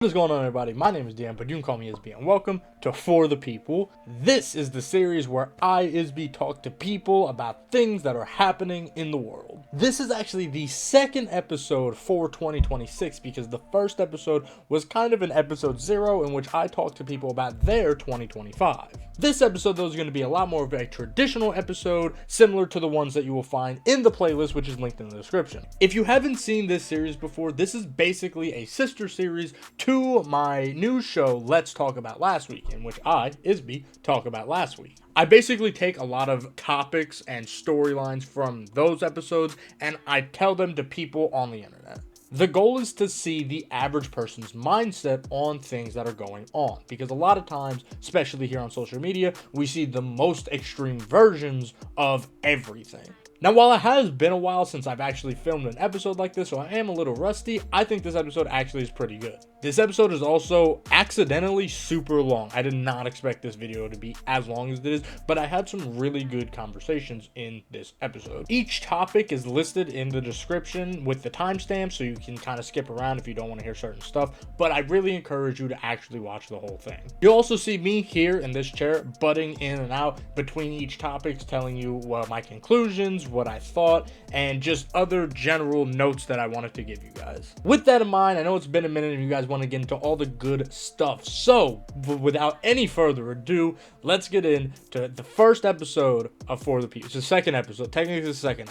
What is going on, everybody? My name is Dan, but you can call me Isby, and welcome to For the People. This is the series where I, Isby, talk to people about things that are happening in the world. This is actually the second episode for 2026 because the first episode was kind of an episode 0 in which I talked to people about their 2025. This episode, though, is going to be a lot more of a traditional episode, similar to the ones that you will find in the playlist, which is linked in the description. If you haven't seen this series before, this is basically a sister series to my new show, Let's Talk About Last Week, in which I, Isby, talk about last week. I basically take a lot of topics and storylines from those episodes, and I tell them to people on the internet. The goal is to see the average person's mindset on things that are going on, because a lot of times, especially here on social media, we see the most extreme versions of everything. Now, while it has been a while since I've actually filmed an episode like this, so I am a little rusty, I think this episode actually is pretty good. This episode is also accidentally super long. I did not expect this video to be as long as it is, but I had some really good conversations in this episode. Each topic is listed in the description with the timestamp, so you can kind of skip around if you don't want to hear certain stuff, but I really encourage you to actually watch the whole thing. You'll also see me here in this chair butting in and out between each topic, telling you my conclusions, what I thought, and just other general notes that I wanted to give you guys. With that in mind, I know it's been a minute and you guys want to get into all the good stuff, so without any further ado, let's get into the first episode of For the People. It's the second episode, technically the second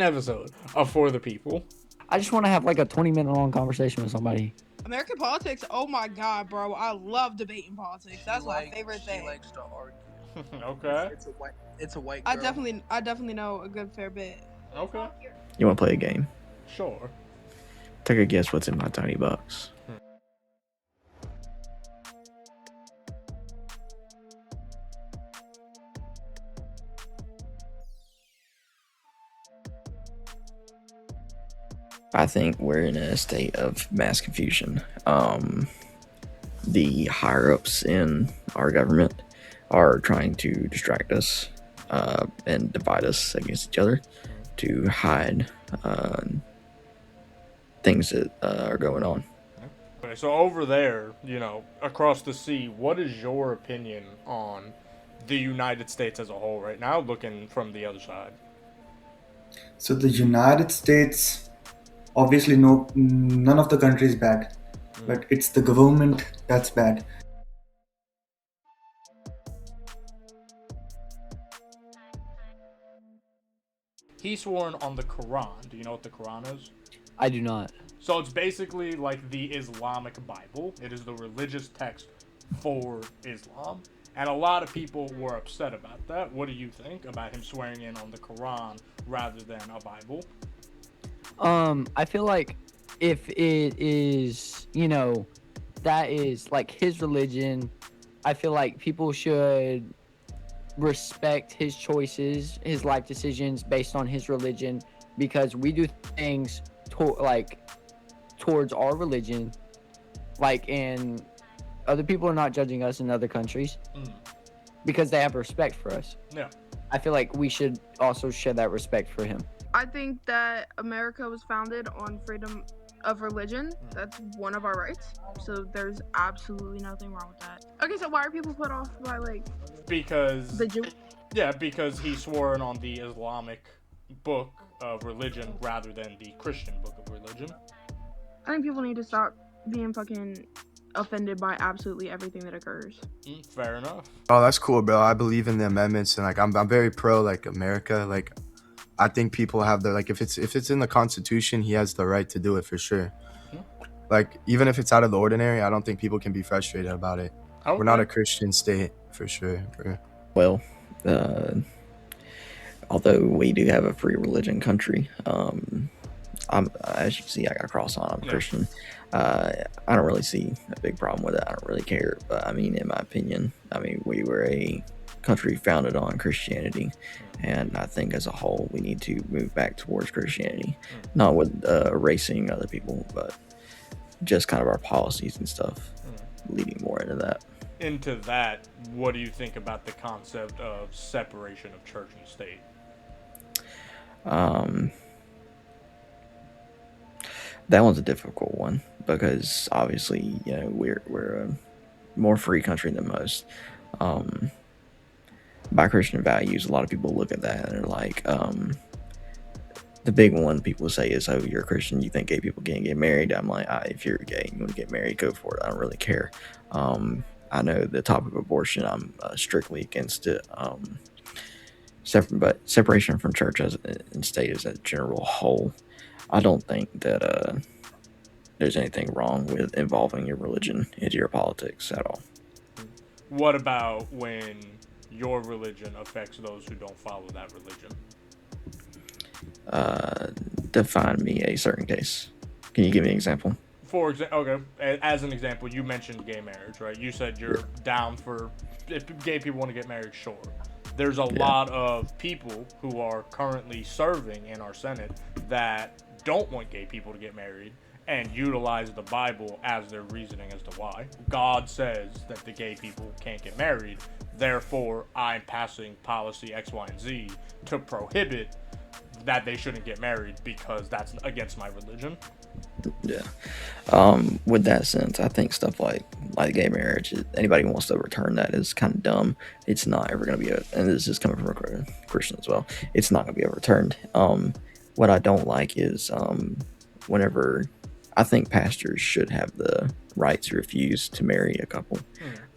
episode of For the People. I just want to have like a 20-minute long conversation with somebody. American politics, oh my god, bro. I love debating politics. That's my favorite thing. She likes to argue. Okay. It's a white girl. I definitely know a good fair bit. Okay. You want to play a game? Sure. Take a guess what's in my tiny box. I think we're in a state of mass confusion. The higher-ups in our government are trying to distract us and divide us against each other to hide things that are going on. Okay, so over there, across the sea, what is your opinion on the United States as a whole right now, looking from the other side? So the United States, obviously none of the country is bad, but it's the government that's bad. He sworn on the Quran. Do you know what the Quran is? I do not. So it's basically like the Islamic Bible. It is the religious text for Islam. And a lot of people were upset about that. What do you think about him swearing in on the Quran rather than a Bible? I feel like if it is, that is like his religion, I feel like people should respect his choices, his life decisions based on his religion, because we do things towards our religion, and other people are not judging us in other countries because they have respect for us. Yeah. I feel like we should also share that respect for him. I think that America was founded on freedom of religion. That's one of our rights. So there's absolutely nothing wrong with that. Okay, so why are people put off by because the Jew? Yeah, because he swore in on the Islamic book of religion rather than the Christian book of religion. I think people need to stop being fucking offended by absolutely everything that occurs. Fair enough. Oh, that's cool, bro. I believe in the amendments, and I'm very pro America. I think people have the if it's in the Constitution, he has the right to do it for sure. Even if it's out of the ordinary, I don't think people can be frustrated about it. Okay. We're not a Christian state for sure, bro. Well, although we do have a free religion country, as you can see, I got a cross on. I'm Christian. I don't really see a big problem with it. I don't really care. But in my opinion, we were a country founded on Christianity, and I think as a whole we need to move back towards Christianity, not with erasing other people, but just kind of our policies and stuff, leading more into that. What do you think about the concept of separation of church and state? That one's a difficult one because obviously, we're a more free country than most. Um, by Christian values, a lot of people look at that and they're like, the big one people say is, "Oh, you're a Christian. You think gay people can't get married?" I'm like, if you're gay and you want to get married, go for it. I don't really care. I know the topic of abortion, I'm strictly against it. But separation from church and state as a general whole, I don't think that there's anything wrong with involving your religion into your politics at all. What about when your religion affects those who don't follow that religion? Define me a certain case. Can you give me an example? For example, okay, as an example, you mentioned gay marriage, right? You said you're down for if gay people want to get married, sure. There's a lot of people who are currently serving in our Senate that don't want gay people to get married and utilize the Bible as their reasoning as to why. God says that the gay people can't get married, therefore I'm passing policy X, Y, and Z to prohibit that they shouldn't get married because that's against my religion. Yeah. With that sense, I think stuff like gay marriage, anybody who wants to overturn that is kind of dumb. It's not ever going to be, and this is coming from a Christian as well, it's not going to be overturned. What I don't like is whenever I think pastors should have the right to refuse to marry a couple.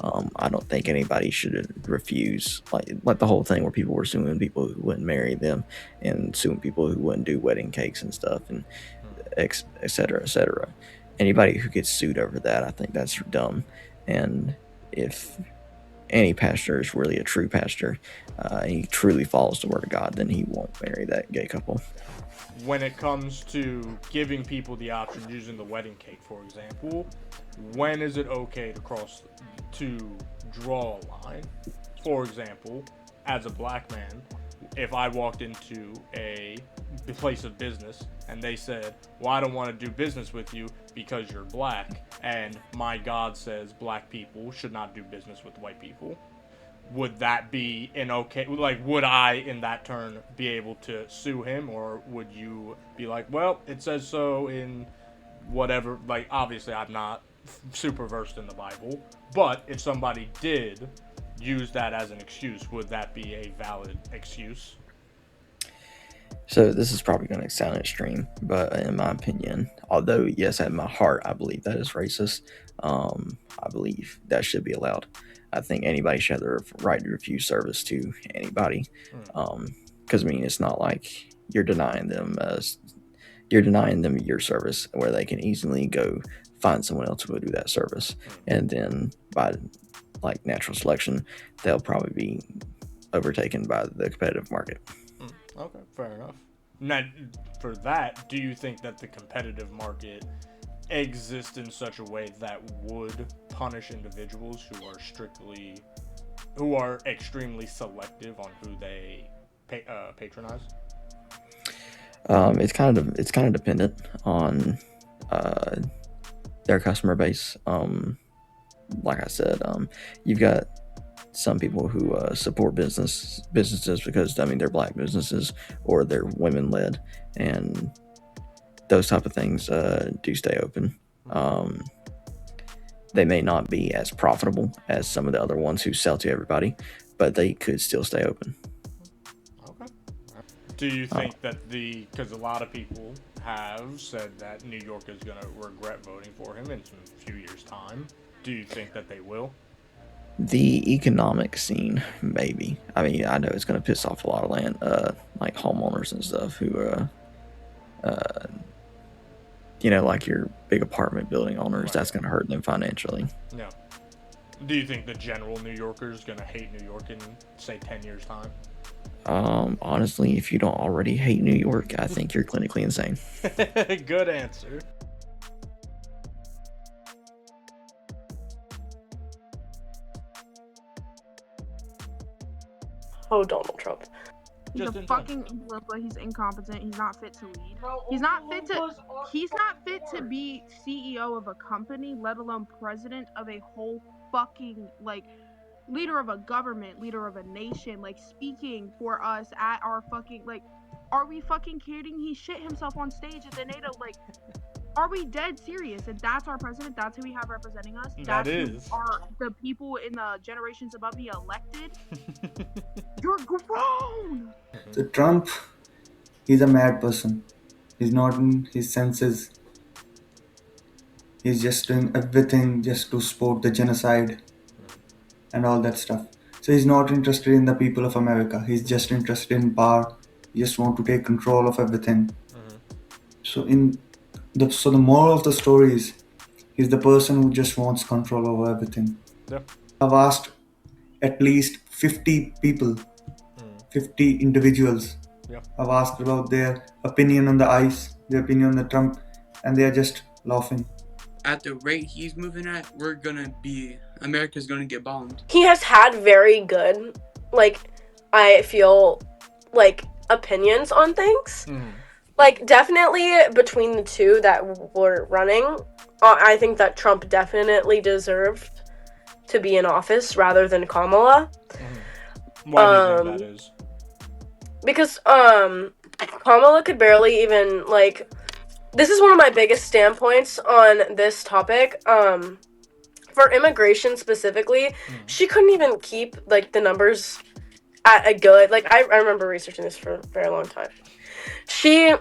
I don't think anybody should refuse, like the whole thing where people were suing people who wouldn't marry them and suing people who wouldn't do wedding cakes and stuff and et cetera, et cetera. Anybody who gets sued over that, I think that's dumb. And if any pastor is really a true pastor, he truly follows the word of God, then he won't marry that gay couple. When it comes to giving people the option using the wedding cake, for example, when is it okay to draw a line? For example, as a black man, if I walked into a place of business and they said, well, I don't want to do business with you because you're black, and my God says black people should not do business with white people, would that be would I in that turn be able to sue him, or would you be like, well, it says so in whatever, obviously I'm not super versed in the Bible, but if somebody did use that as an excuse, would that be a valid excuse? So this is probably going to sound extreme, but in my opinion, although yes, at my heart, I believe that is racist. I believe that should be allowed. I think anybody should have the right to refuse service to anybody. Because it's not like you're denying them your service where they can easily go find someone else who will do that service, and then by natural selection, they'll probably be overtaken by the competitive market. Okay, fair enough. Now, for that, do you think that the competitive market exists in such a way that would punish individuals who are extremely selective on who they patronize? It's kind of dependent on their customer base. Like I said, you've got some people who support businesses because they're black businesses or they're women led, and those type of things do stay open. They may not be as profitable as some of the other ones who sell to everybody, but they could still stay open. Okay. Do you think that because a lot of people have said that New York is going to regret voting for him in a few years' time, do you think that they will? The economic scene, maybe. I know it's going to piss off a lot of like homeowners and stuff who, like your big apartment building owners. Right. That's going to hurt them financially. Yeah. Do you think the general New Yorker is going to hate New York in, say, 10 years' time? Honestly, if you don't already hate New York, I think you're clinically insane. Good answer. Oh, Donald Trump. He's a fucking Oompa. He's incompetent. He's not fit to lead. He's not fit to be CEO of a company, let alone president of a whole fucking leader of a government, leader of a nation, speaking for us at our fucking are we fucking kidding? He shit himself on stage at the NATO. Are we dead serious? If that's our president, that's who we have representing us. That That's who is. are the people in the generations above me elected. You're grown. So Trump, he's a mad person. He's not in his senses. He's just doing everything just to support the genocide and all that stuff. So he's not interested in the people of America. He's just interested in power. He just want to take control of everything. So the moral of the story is he's the person who just wants control over everything. Yeah. I've asked at least 50 people, 50 individuals. Yeah. I've asked about their opinion on the ICE, their opinion on the Trump, and they are just laughing. At the rate he's moving at, America's gonna get bombed. He has had very good, I feel, opinions on things. Definitely between the two that were running, I think that Trump definitely deserved to be in office rather than Kamala. Why do you think that is? Because Kamala could barely even, this is one of my biggest standpoints on this topic. For immigration specifically, she couldn't even keep, the numbers at a good, I remember researching this for a very long time. She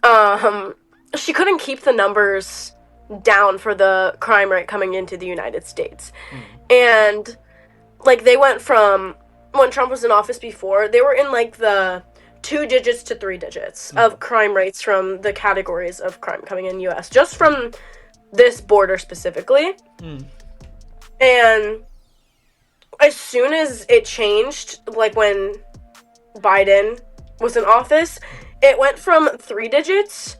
couldn't keep the numbers down for the crime rate coming into the United States. And, they went from, when Trump was in office before, they were in, the 2 digits to 3 digits of crime rates from the categories of crime coming in U.S., just from this border specifically. And as soon as it changed, when Biden was in office, it went from 3 digits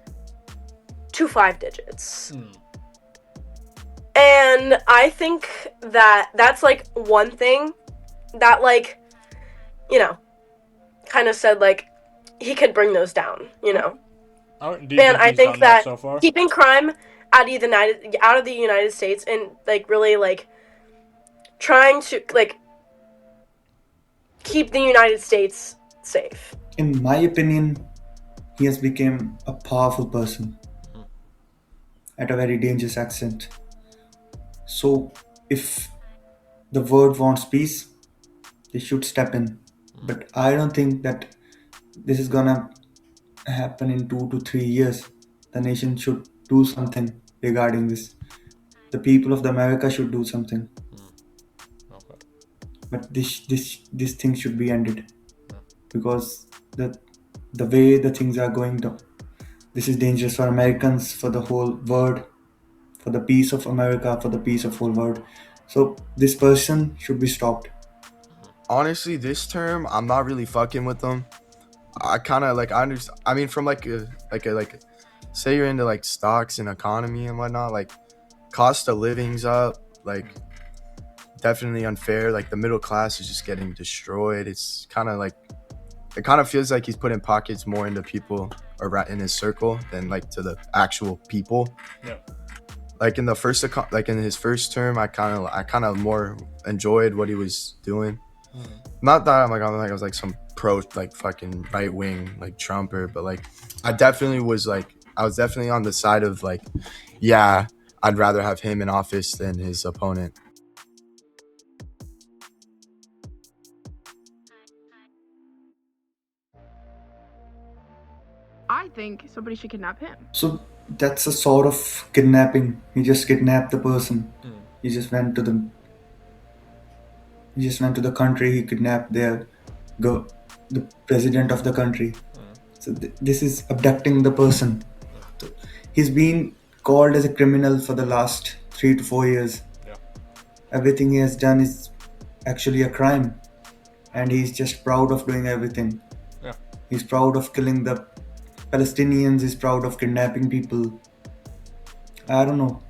to 5 digits. And I think that that's, one thing that, kind of said, he could bring those down, And I think that so far? keeping crime out of the United States and, really, trying to, keep the United States safe. In my opinion, he has become a powerful person at a very dangerous accent. So if the world wants peace, they should step in. But I don't think that this is gonna happen in 2 to 3 years. The nation should do something regarding this. The people of the America should do something. But this thing should be ended, because the way the things are going down, this is dangerous for Americans, for the whole world, for the peace of America, for the peace of whole world. So this person should be stopped. Honestly, this term, I'm not really fucking with them. I kind of I understand. I mean, from say you're into stocks and economy and whatnot, cost of living's up, definitely unfair. The middle class is just getting destroyed. It's kind of it kind of feels like he's putting pockets more into people or in his circle than to the actual people. Yeah. In the in his first term, I kind of more enjoyed what he was doing. Not that I was some pro fucking right wing Trumper, but I definitely was I was definitely on the side of yeah, I'd rather have him in office than his opponent. I think somebody should kidnap him. So that's a sort of kidnapping. He just kidnapped the person. He just went to the country. He kidnapped the president of the country. So this is abducting the person. So he's been called as a criminal for the last 3 to 4 years. Everything he has done is actually a crime, and he's just proud of doing everything. He's proud of killing the Palestinians. He's proud of kidnapping people. I don't know.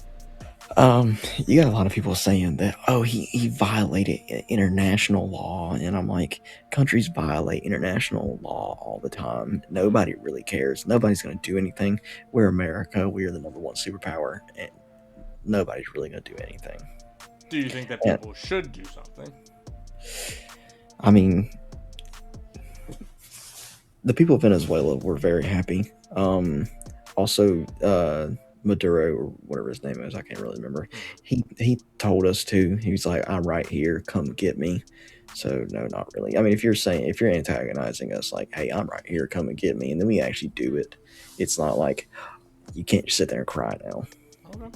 You got a lot of people saying that, he violated international law, and I'm countries violate international law all the time. Nobody really cares. Nobody's going to do anything. We're America. We are the number one superpower, and nobody's really going to do anything. Do you think that people should do something? I mean, the people of Venezuela were very happy. Also, Maduro or whatever his name is, I can't really remember. He told us to. He was like, "I'm right here. Come get me." So no, not really. I mean, if you're antagonizing us, like, "Hey, I'm right here. Come and get me," and then we actually do it. It's not like you can't just sit there and cry now. Okay.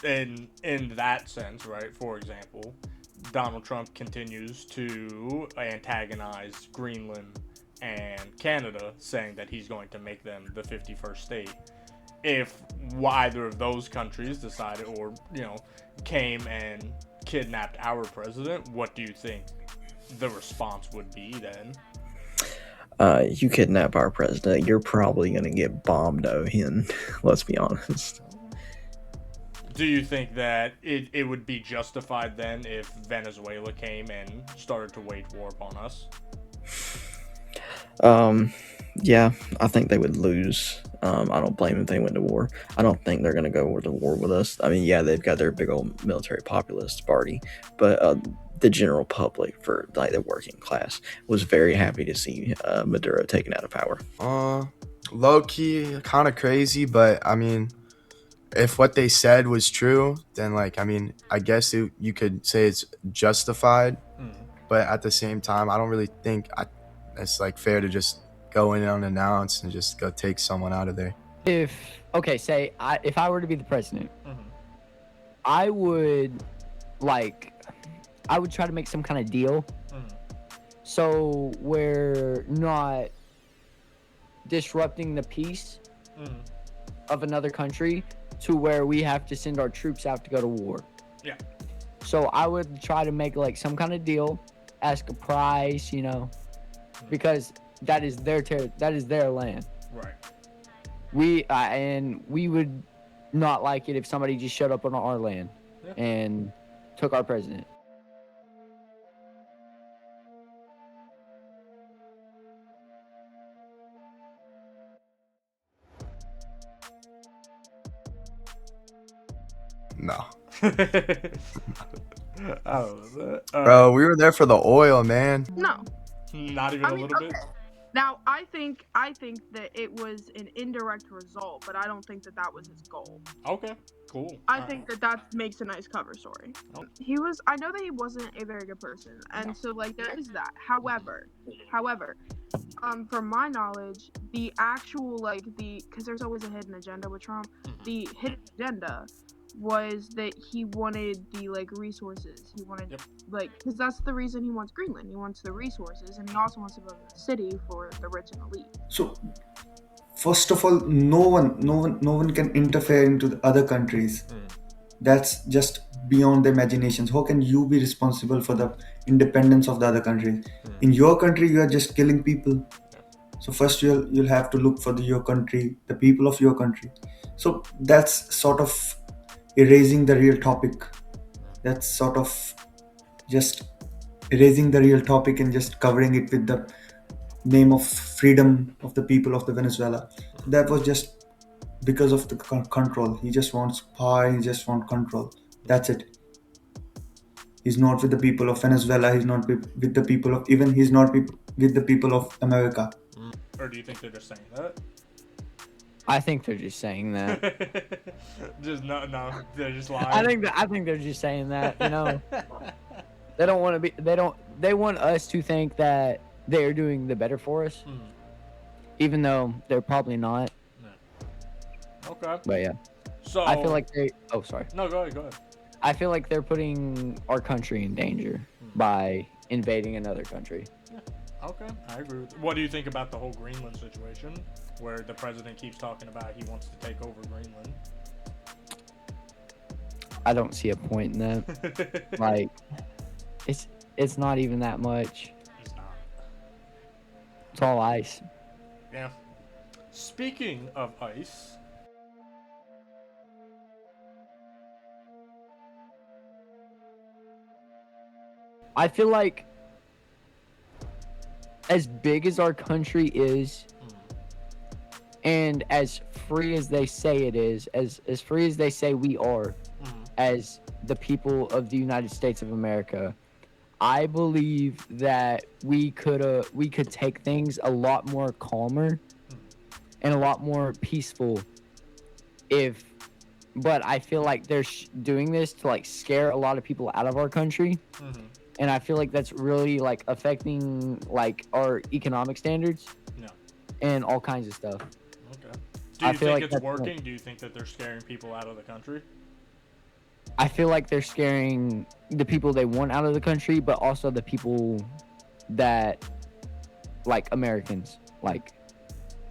And in that sense, right? For example, Donald Trump continues to antagonize Greenland and Canada, saying that he's going to make them the 51st state. If either of those countries decided, or came and kidnapped our president, what do you think the response would be then? You kidnap our president, you're probably gonna get bombed in. Let's be honest. Do you think that it would be justified then if Venezuela came and started to wage war upon us? Yeah, I think they would lose. I don't blame them if they went to war. I don't think they're gonna go to war with us. I mean, yeah, they've got their big old military populist party, but the general public, for like the working class, was very happy to see Maduro taken out of power. Low key, kind of crazy, but I mean, if what they said was true, then like, I mean, I guess you could say it's justified, but at the same time, I don't really think it's like fair to just go in unannounced and just go take someone out of there. If I were to be the president, I would try to make some kind of deal, so we're not disrupting the peace of another country to where we have to send our troops out to go to war. Yeah. So I would try to make like some kind of deal, ask a price, because that is their land. Right. We would not like it if somebody just showed up on our land and took our president. No. Bro, we were there for the oil, man. No. Not even a little bit? Now, I think that it was an indirect result, but I don't think that was his goal. Okay, cool. I think that makes a nice cover story. Oh. I know that he wasn't a very good person, and so like there is that. However, from my knowledge, the actual because there's always a hidden agenda with Trump. The hidden agenda was that he wanted the resources. He wanted because that's the reason he wants Greenland. He wants the resources, and he also wants to build a city for the rich and elite. So first of all, no one can interfere into the other countries. That's just beyond the imaginations. How can you be responsible for the independence of the other countries? In your country, you are just killing people. So first you'll have to look for your country, the people of your country. So that's sort of erasing the real topic. That's sort of just erasing the real topic and just covering it with the name of freedom of the people of the Venezuela. That was just because of the control. He just wants power. He just wants control. That's it. He's not with the people of Venezuela. He's not with the people of he's not with the people of America. Or do you think they're just saying that? I think they're just saying that. No, they're just lying. I think they're just saying that. They don't want to be. They want us to think that they're doing the better for us, even though they're probably not. Okay. But yeah. So I feel like they. Oh, sorry. No, go ahead. I feel like they're putting our country in danger by invading another country. Yeah. Okay, I agree with you. What do you think about the whole Greenland situation, where the president keeps talking about he wants to take over Greenland? I don't see a point in that. It's not even that much. It's not. It's all ice. Yeah. Speaking of ice, I feel like as big as our country is, and as free as they say it is, as free as they say we are, as the people of the United States of America, I believe that we could take things a lot more calmer and a lot more peaceful if but I feel like they're doing this to like scare a lot of people out of our country, and I feel like that's really like affecting like our economic standards, and all kinds of stuff. Okay. Do you think it's working? Do you think that they're scaring people out of the country? I feel like they're scaring the people they want out of the country, but also the people that like Americans, like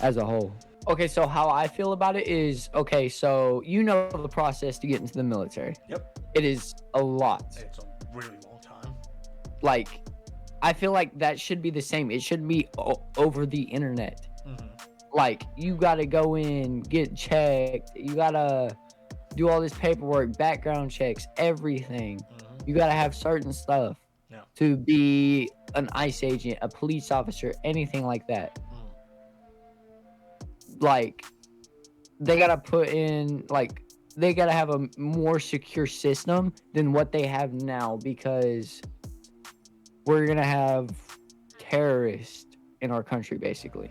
as a whole. Okay, so how I feel about it is, okay, so you know the process to get into the military. Yep. It is a lot. It's a really long time. Like, I feel like that should be the same. It should be over the internet. Like, you gotta go in, get checked. You gotta do all this paperwork, background checks, everything. You gotta have certain stuff to be an ICE agent, a police officer, anything like that. Like, they gotta put in, like, they gotta have a more secure system than what they have now, because we're gonna have terrorists in our country, basically.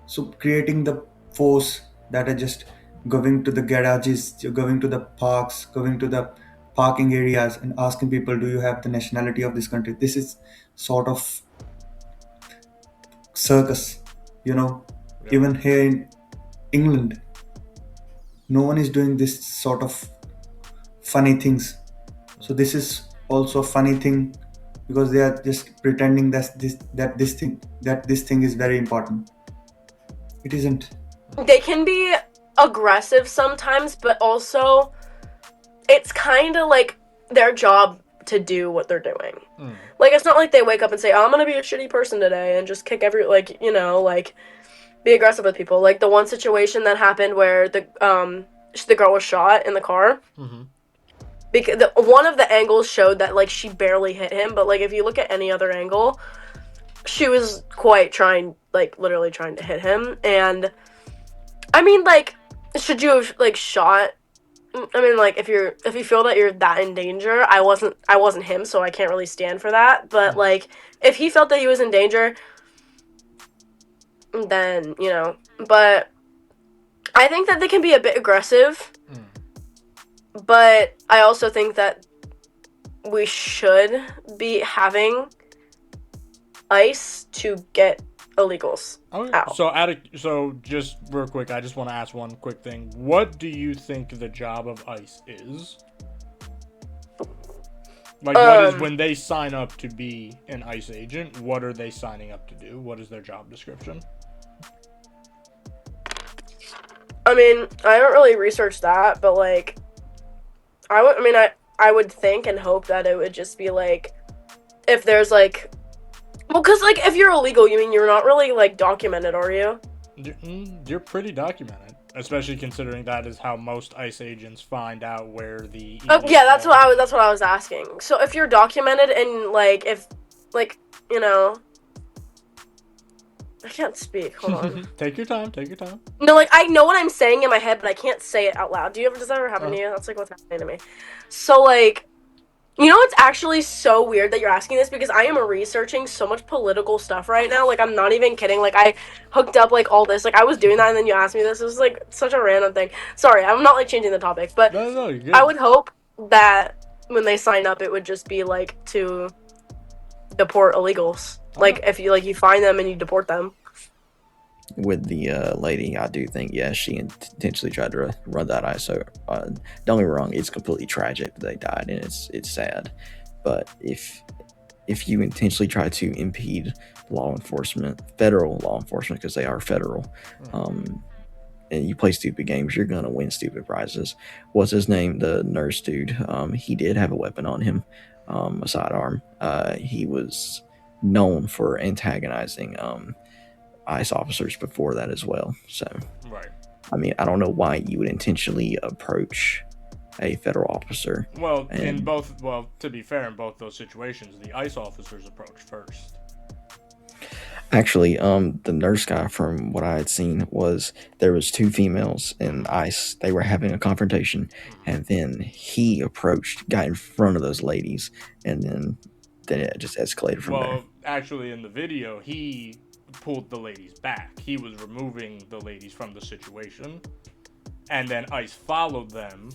So creating the force that are just going to the garages, you're going to the parks, going to the parking areas and asking people, do you have the nationality of this country? This is sort of circus, even here in England, no one is doing this sort of funny things. So this is also a funny thing, because they are just pretending that this thing is very important. It isn't. They can be aggressive sometimes, but also it's kind of like their job to do what they're doing. Like, it's not like they wake up and say, oh, I'm gonna be a shitty person today and just kick like, be aggressive with people. Like the one situation that happened where the girl was shot in the car. Because one of the angles showed that like she barely hit him, but like if you look at any other angle, she was literally trying to hit him. And I mean, like, should you have like shot? I mean, like, if you feel that you're that in danger, I wasn't him, so I can't really stand for that. But like, if he felt that he was in danger, then But I think that they can be a bit aggressive. But I also think that we should be having ICE to get illegals out. So just real quick, I just want to ask one quick thing. What do you think the job of ICE is? Like, what is, when they sign up to be an ICE agent, what are they signing up to do? What is their job description? I mean, I don't really research that, but like, I would think and hope that it would just be like, if there's like, well, because like if you're illegal, you mean you're not really like documented, are you? You're pretty documented, especially considering that is how most ICE agents find out where the. Yeah, that's what I was asking. So if you're documented and like if like I can't speak. Hold on. Take your time. No, like, I know what I'm saying in my head, but I can't say it out loud. Does that ever happen to you? That's, like, what's happening to me. So, like, it's actually so weird that you're asking this, because I am researching so much political stuff right now. Like, I'm not even kidding. Like, I hooked up, like, all this. Like, I was doing that, and then you asked me this. It was, like, such a random thing. Sorry, I'm not, like, changing the topic. But no, you're good. I would hope that when they sign up, it would just be, like, to deport illegals. Like, if you find them and you deport them. With the lady, I do think, she intentionally tried to run that ICE. So don't get me wrong, it's completely tragic that they died, and it's sad. But if you intentionally try to impede federal law enforcement, because they are federal, and you play stupid games, you're gonna win stupid prizes. What's his name? The nurse dude. He did have a weapon on him, a sidearm. He was known for antagonizing ICE officers before that as well. So, right. I mean, I don't know why you would intentionally approach a federal officer. Well, to be fair, in both those situations, the ICE officers approached first. Actually, the nurse guy, from what I had seen, was there was two females in ICE. They were having a confrontation, and then he got in front of those ladies, and then it just escalated from there. Well, actually, in the video, he pulled the ladies back. He was removing the ladies from the situation. and then ICE followed them,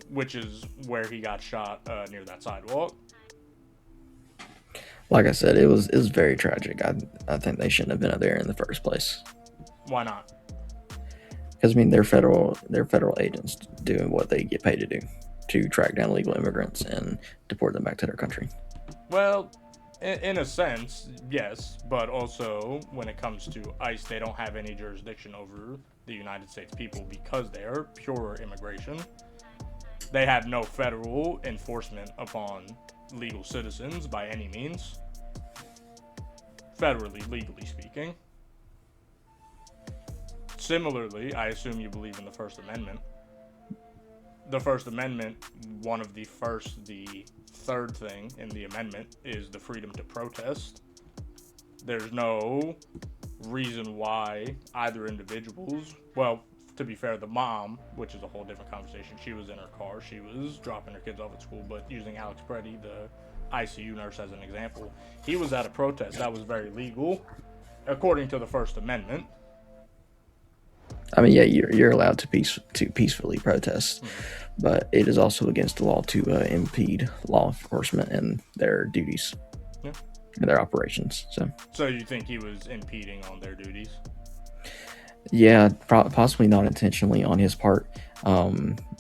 which is where he got shot near that sidewalk. Like I said, it was very tragic. I think they shouldn't have been there in the first place. Why not? Because I mean, they're federal agents doing what they get paid to do, to track down illegal immigrants and deport them back to their country. Well, in a sense, yes, but also when it comes to ICE, they don't have any jurisdiction over the United States people because they are pure immigration. They have no federal enforcement upon legal citizens by any means, federally, legally speaking. Similarly, I assume you believe in the First Amendment. The First Amendment, the third thing in the amendment is the freedom to protest. There's no reason why either individuals, well, to be fair, the mom, which is a whole different conversation, she was in her car, she was dropping her kids off at school, but using Alex Preddy, the ICU nurse, as an example, he was at a protest that was very legal, according to the First Amendment. I mean, yeah, you're allowed to peacefully protest, but it is also against the law to impede law enforcement and their duties, and their operations. So you think he was impeding on their duties? Yeah, possibly not intentionally on his part.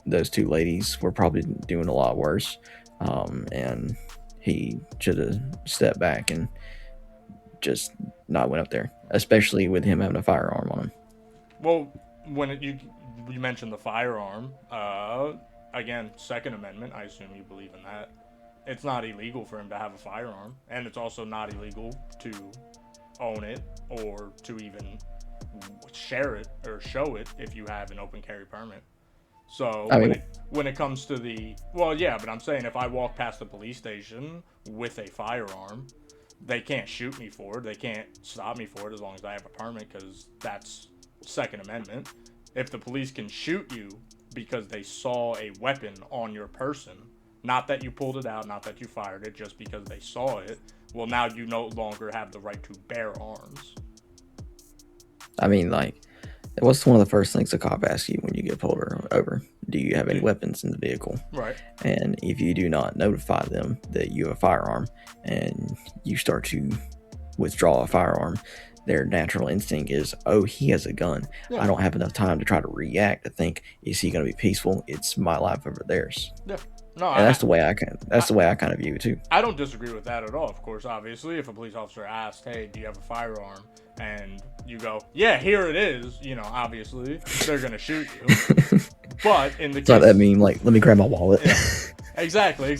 Those two ladies were probably doing a lot worse, and he should have stepped back and just not went up there, especially with him having a firearm on him. Well, when you mentioned the firearm, again, Second Amendment, I assume you believe in that. It's not illegal for him to have a firearm, and it's also not illegal to own it or to even share it or show it if you have an open carry permit. So when it comes to but I'm saying if I walk past the police station with a firearm, they can't shoot me for it. They can't stop me for it as long as I have a permit, because that's Second Amendment. If the police can shoot you because they saw a weapon on your person, not that you pulled it out, not that you fired it, just because they saw it, well, now you no longer have the right to bear arms. I mean, like, what's one of the first things a cop asks you when you get pulled over? Do you have any weapons in the vehicle? Right. And if you do not notify them that you have a firearm and you start to withdraw a firearm, their natural instinct is, oh, he has a gun. Yeah. I don't have enough time to try to react, to think, is he going to be peaceful? It's my life over theirs. Yeah. No, and that's the way I kind of view it too. I don't disagree with that at all. Of course, obviously, if a police officer asks, "Hey, do you have a firearm?" and you go, "Yeah, here it is," obviously they're gonna shoot you. But in the case, that mean like, let me grab my wallet? Yeah, exactly.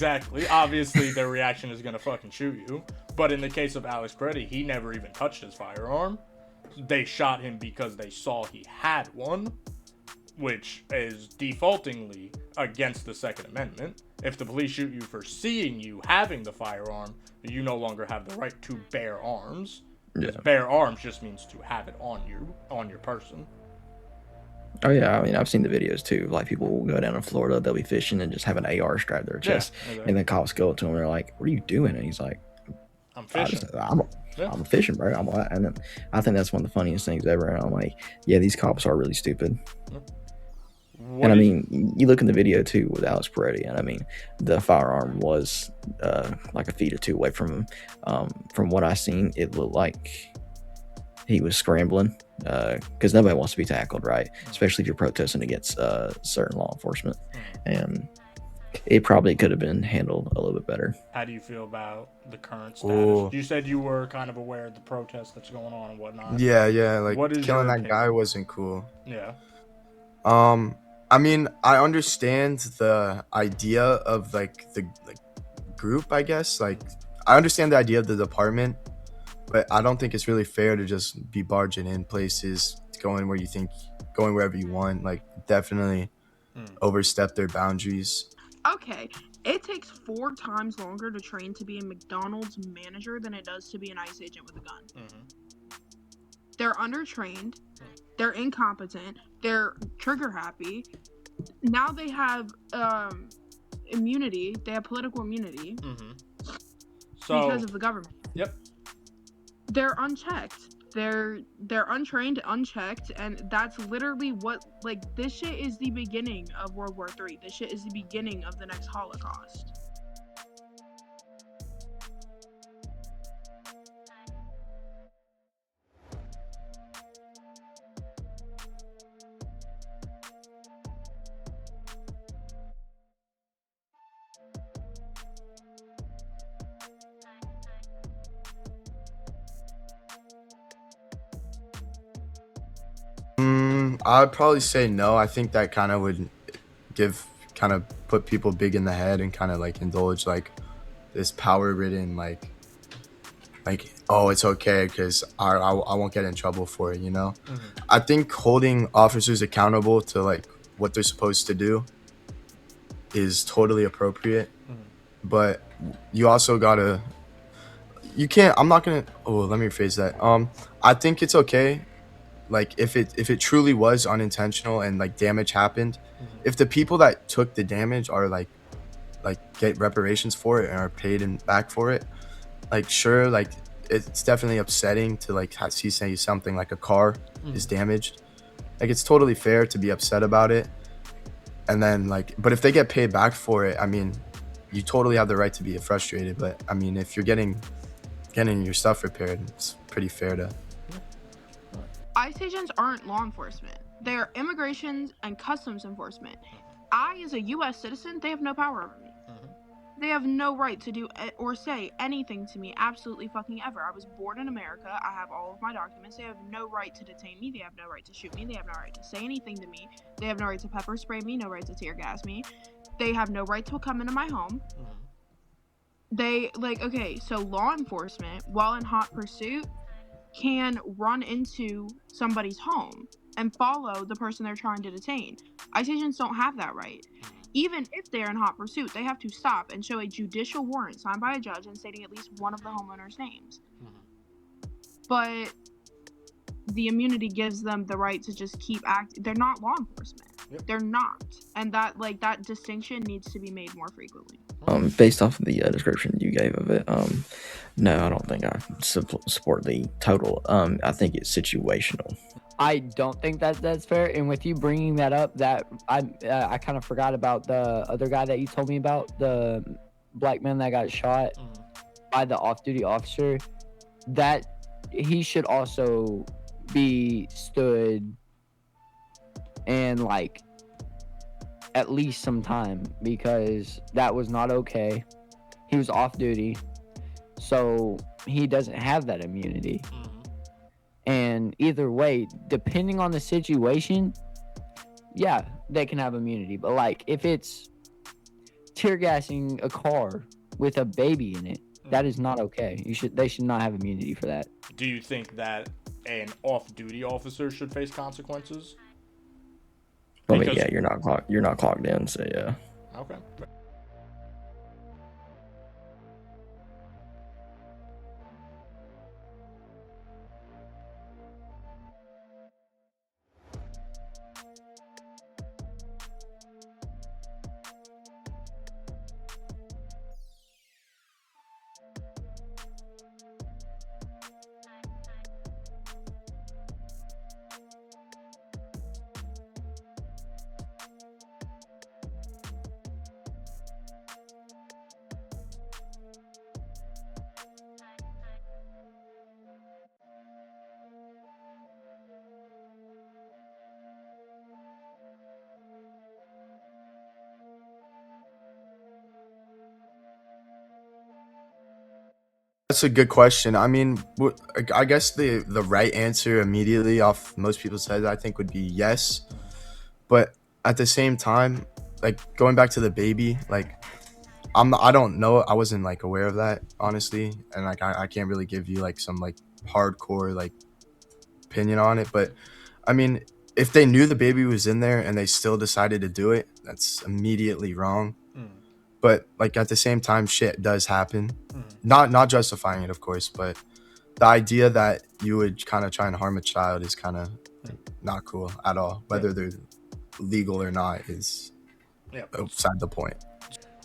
Obviously, their reaction is gonna fucking shoot you. But in the case of Alex Preddy, he never even touched his firearm. They shot him because they saw he had one, which is defaultingly against the Second Amendment. If the police shoot you for seeing you having the firearm, you no longer have the right to bear arms. Yeah. Bear arms just means to have it on your person. Oh yeah, I mean, I've seen the videos too. Like, people will go down in Florida, they'll be fishing and just have an AR strapped to their chest, and then cops go up to him and they're like, "What are you doing?" And he's like, "I'm fishing. I'm fishing, bro." And then I think that's one of the funniest things ever. And I'm like, yeah, these cops are really stupid. And I mean, you look in the video too with Alex Preddy, and I mean, the firearm was like a feet or two away from him. From what I seen, it looked like he was scrambling, because nobody wants to be tackled, right? Especially if you're protesting against certain law enforcement. And it probably could have been handled a little bit better. How do you feel about the current status? Ooh. You said you were kind of aware of the protest that's going on and whatnot. Yeah, like, killing that guy wasn't cool. Yeah. I mean, I understand the idea of like the group, I guess. Like, I understand the idea of the department, but I don't think it's really fair to just be barging in places, going wherever you want. Like, definitely overstep their boundaries. Okay, it takes 4 times longer to train to be a McDonald's manager than it does to be an ICE agent with a gun. Mm-hmm. They're undertrained. They're incompetent. They're trigger happy. Now they have immunity. They have political immunity because of the government. Yep. They're unchecked. They're untrained, unchecked, and that's literally what, like, this shit is the beginning of World War III. This shit is the beginning of the next Holocaust. I'd probably say no. I think that kind of would put people big in the head and kind of like indulge like this power ridden like oh, it's okay because I won't get in trouble for it, you know. I think holding officers accountable to like what they're supposed to do is totally appropriate, but you also gotta you can't I'm not gonna let me rephrase that. I think it's okay like if it truly was unintentional and like damage happened, if the people that took the damage are like get reparations for it and are paid back for it, like sure, like it's definitely upsetting to like see say something like a car is damaged, like it's totally fair to be upset about it, and then like but if they get paid back for it, I mean you totally have the right to be frustrated, but I mean if you're getting your stuff repaired, it's pretty fair to. ICE agents aren't law enforcement. They are immigration and customs enforcement. I, as a U.S. citizen, they have no power over me. They have no right to do or say anything to me absolutely fucking ever. I was born in America. I have all of my documents. They have no right to detain me. They have no right to shoot me. They have no right to say anything to me. They have no right to pepper spray me, no right to tear gas me. They have no right to come into my home. They, like, okay, so law enforcement, while in hot pursuit, can run into somebody's home and follow the person they're trying to detain. ICE agents don't have that right. Even if they're in hot pursuit, they have to stop and show a judicial warrant signed by a judge and stating at least one of the homeowners' names. But the immunity gives them the right to just keep acting. They're not law enforcement. They're not. And that, like, that distinction needs to be made more frequently. Based off of the description you gave of it, no, I don't think I support the total. I think it's situational. I don't think that's fair. And with you bringing that up, that I kind of forgot about the other guy that you told me about, the black man that got shot by the off-duty officer. That he should also be stood and like at least some time, because that was not okay. He was off duty, so he doesn't have that immunity. And either way, depending on the situation, yeah, they can have immunity. But like if it's tear gassing a car with a baby in it, that is not okay. They should not have immunity for that. Do you think that an off-duty officer should face consequences? Well, I mean, yeah, you're not clocked in, so yeah. Okay. That's a good question. I mean, I guess the right answer immediately off most people's heads, I think, would be yes. But at the same time, like going back to the baby, like I don't know. I wasn't like aware of that, honestly, and like I can't really give you like some like hardcore like opinion on it. But I mean, if they knew the baby was in there and they still decided to do it, that's immediately wrong. But like at the same time, shit does happen. Not justifying it, of course, but the idea that you would kind of try and harm a child is kind of not cool at all. Whether they're legal or not is beside the point.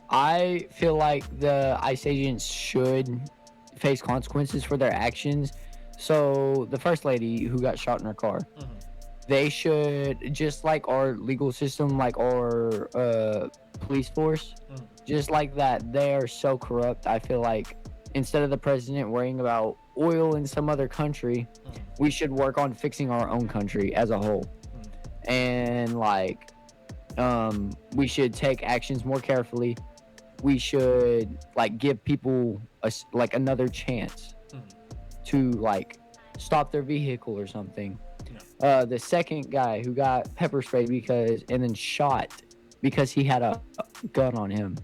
I feel like the ICE agents should face consequences for their actions, So the first lady who got shot in her car, they should, just like our legal system, like our police force, just like that, they are so corrupt. I feel like instead of the president worrying about oil in some other country, we should work on fixing our own country as a whole. And like, we should take actions more carefully. We should like give people like another chance to like stop their vehicle or something. The second guy who got pepper sprayed and then shot because he had a gun on him.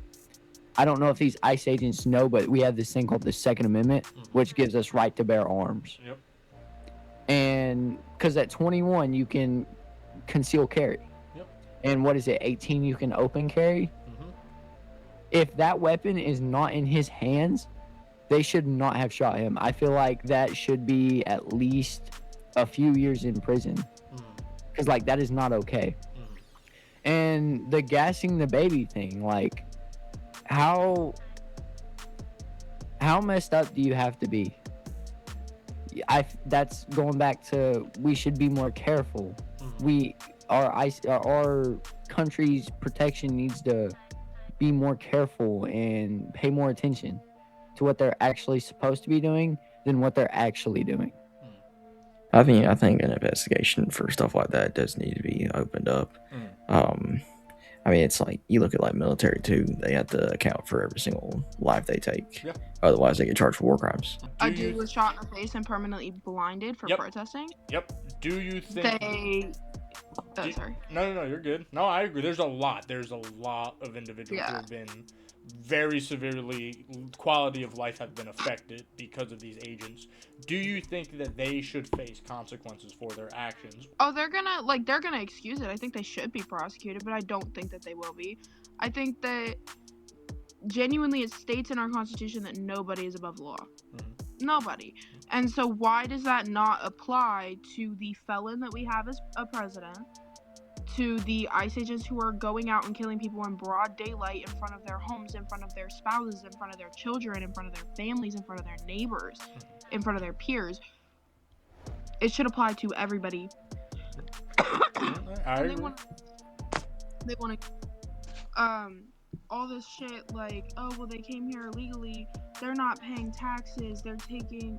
I don't know if these ICE agents know, but we have this thing called the Second Amendment, which gives us right to bear arms. Yep. And because at 21 you can conceal carry. Yep. And what is it? 18 you can open carry. If that weapon is not in his hands, they should not have shot him. I feel like that should be at least a few years in prison, because like that is not okay. And the gassing the baby thing, like how messed up do you have to be? That's going back to, we should be more careful. Our country's protection needs to be more careful and pay more attention to what they're actually supposed to be doing than what they're actually doing. I think an investigation for stuff like that does need to be opened up. I mean, it's like, you look at like military too, they have to account for every single life they take. Yeah. Otherwise they get charged for war crimes. A dude was shot in the face and permanently blinded for protesting. Yep. Do you think sorry. No, you're good. No, I agree. There's a lot of individuals who have been very severely, quality of life have been affected because of these agents. Do you think that they should face consequences for their actions? Oh, they're gonna excuse it. I think they should be prosecuted, but I don't think that they will be. I think that genuinely it states in our Constitution that nobody is above the law. Nobody. And so why does that not apply to the felon that we have as a president, to the ICE agents who are going out and killing people in broad daylight in front of their homes, in front of their spouses, in front of their children, in front of their families, in front of their neighbors, in front of their peers? It should apply to everybody. And they want to all this shit like, oh well, they came here illegally, they're not paying taxes, they're tanking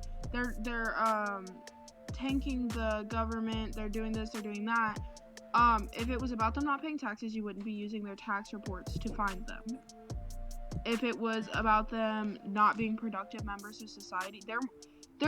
the government, they're doing this, they're doing that. If it was about them not paying taxes, you wouldn't be using their tax reports to find them. If it was about them not being productive members of society, there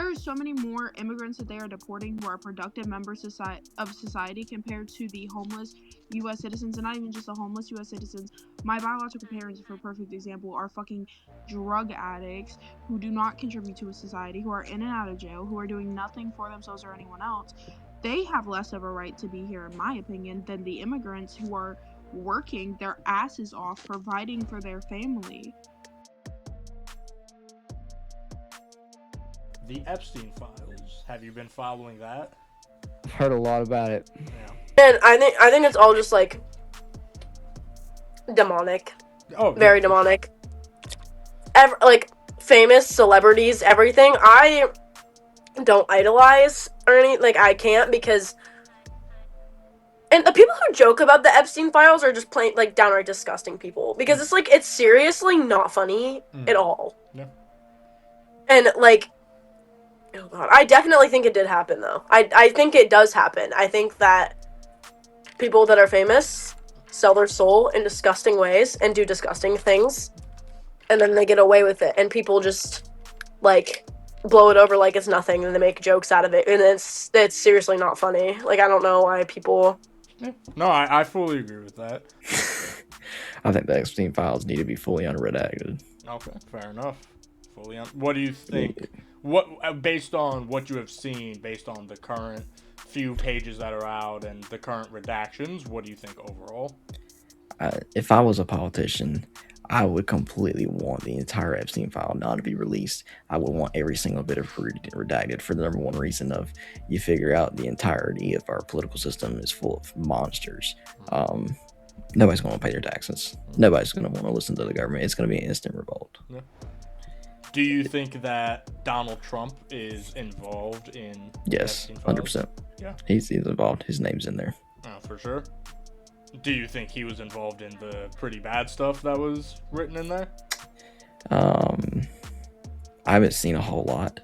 are so many more immigrants that they are deporting who are productive members of society compared to the homeless U.S. citizens, and not even just the homeless U.S. citizens. My biological parents, for a perfect example, are fucking drug addicts who do not contribute to a society, who are in and out of jail, who are doing nothing for themselves or anyone else. They have less of a right to be here, in my opinion, than the immigrants who are working their asses off, providing for their family. The Epstein Files. Have you been following that? I've heard a lot about it. Yeah. And I think it's all just like demonic. Oh, very demonic. Like famous celebrities, everything. I don't idolize or anything. Like I can't, because, and the people who joke about the Epstein Files are just plain like downright disgusting people, because it's like, it's seriously not funny at all. Yeah. And like, oh god, I definitely think it did happen though. I think it does happen. I think that people that are famous sell their soul in disgusting ways and do disgusting things, and then they get away with it, and people just like blow it over like it's nothing, and they make jokes out of it, and it's seriously not funny. Like, I don't know why people... No, I fully agree with that. I think the Epstein Files need to be fully unredacted. Okay, fair enough. What do you think? What, based on what you have seen, based on the current few pages that are out and the current redactions, what do you think overall? If I was a politician, I would completely want the entire Epstein file not to be released. I would want every single bit of redacted, for the number one reason of, you figure out the entirety of our political system is full of monsters. Nobody's going to pay their taxes. Nobody's going to want to listen to the government. It's going to be an instant revolt. Yeah. Do you think that Donald Trump is involved in Yes, Epstein Files? 100%. Yeah. He's involved. His name's in there. Oh, for sure. Do you think he was involved in the pretty bad stuff that was written in there? I haven't seen a whole lot.